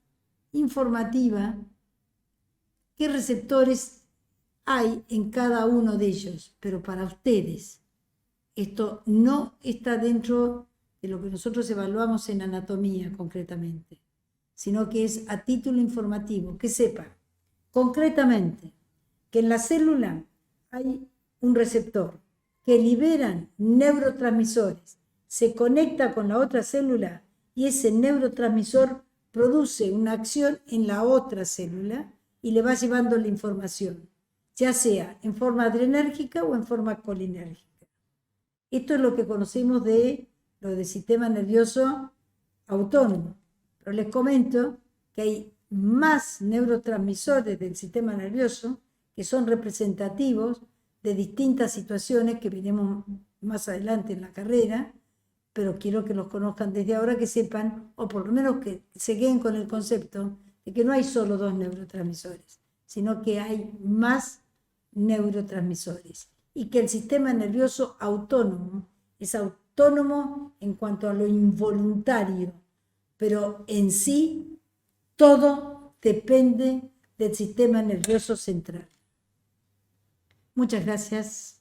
Speaker 1: informativa qué receptores hay en cada uno de ellos, pero para ustedes. Esto no está dentro de lo que nosotros evaluamos en anatomía concretamente, sino que es a título informativo, que sepan concretamente que en la célula hay un receptor que liberan neurotransmisores, se conecta con la otra célula y ese neurotransmisor produce una acción en la otra célula y le va llevando la información, ya sea en forma adrenérgica o en forma colinérgica. Esto es lo que conocemos de lo del sistema nervioso autónomo. Pero les comento que hay más neurotransmisores del sistema nervioso que son representativos de distintas situaciones que veremos más adelante en la carrera, pero quiero que los conozcan desde ahora, que sepan, o por lo menos que se queden con el concepto de que no hay solo 2 neurotransmisores, sino que hay más neurotransmisores y que el sistema nervioso autónomo es autónomo en cuanto a lo involuntario, pero en sí todo depende del sistema nervioso central. Muchas gracias.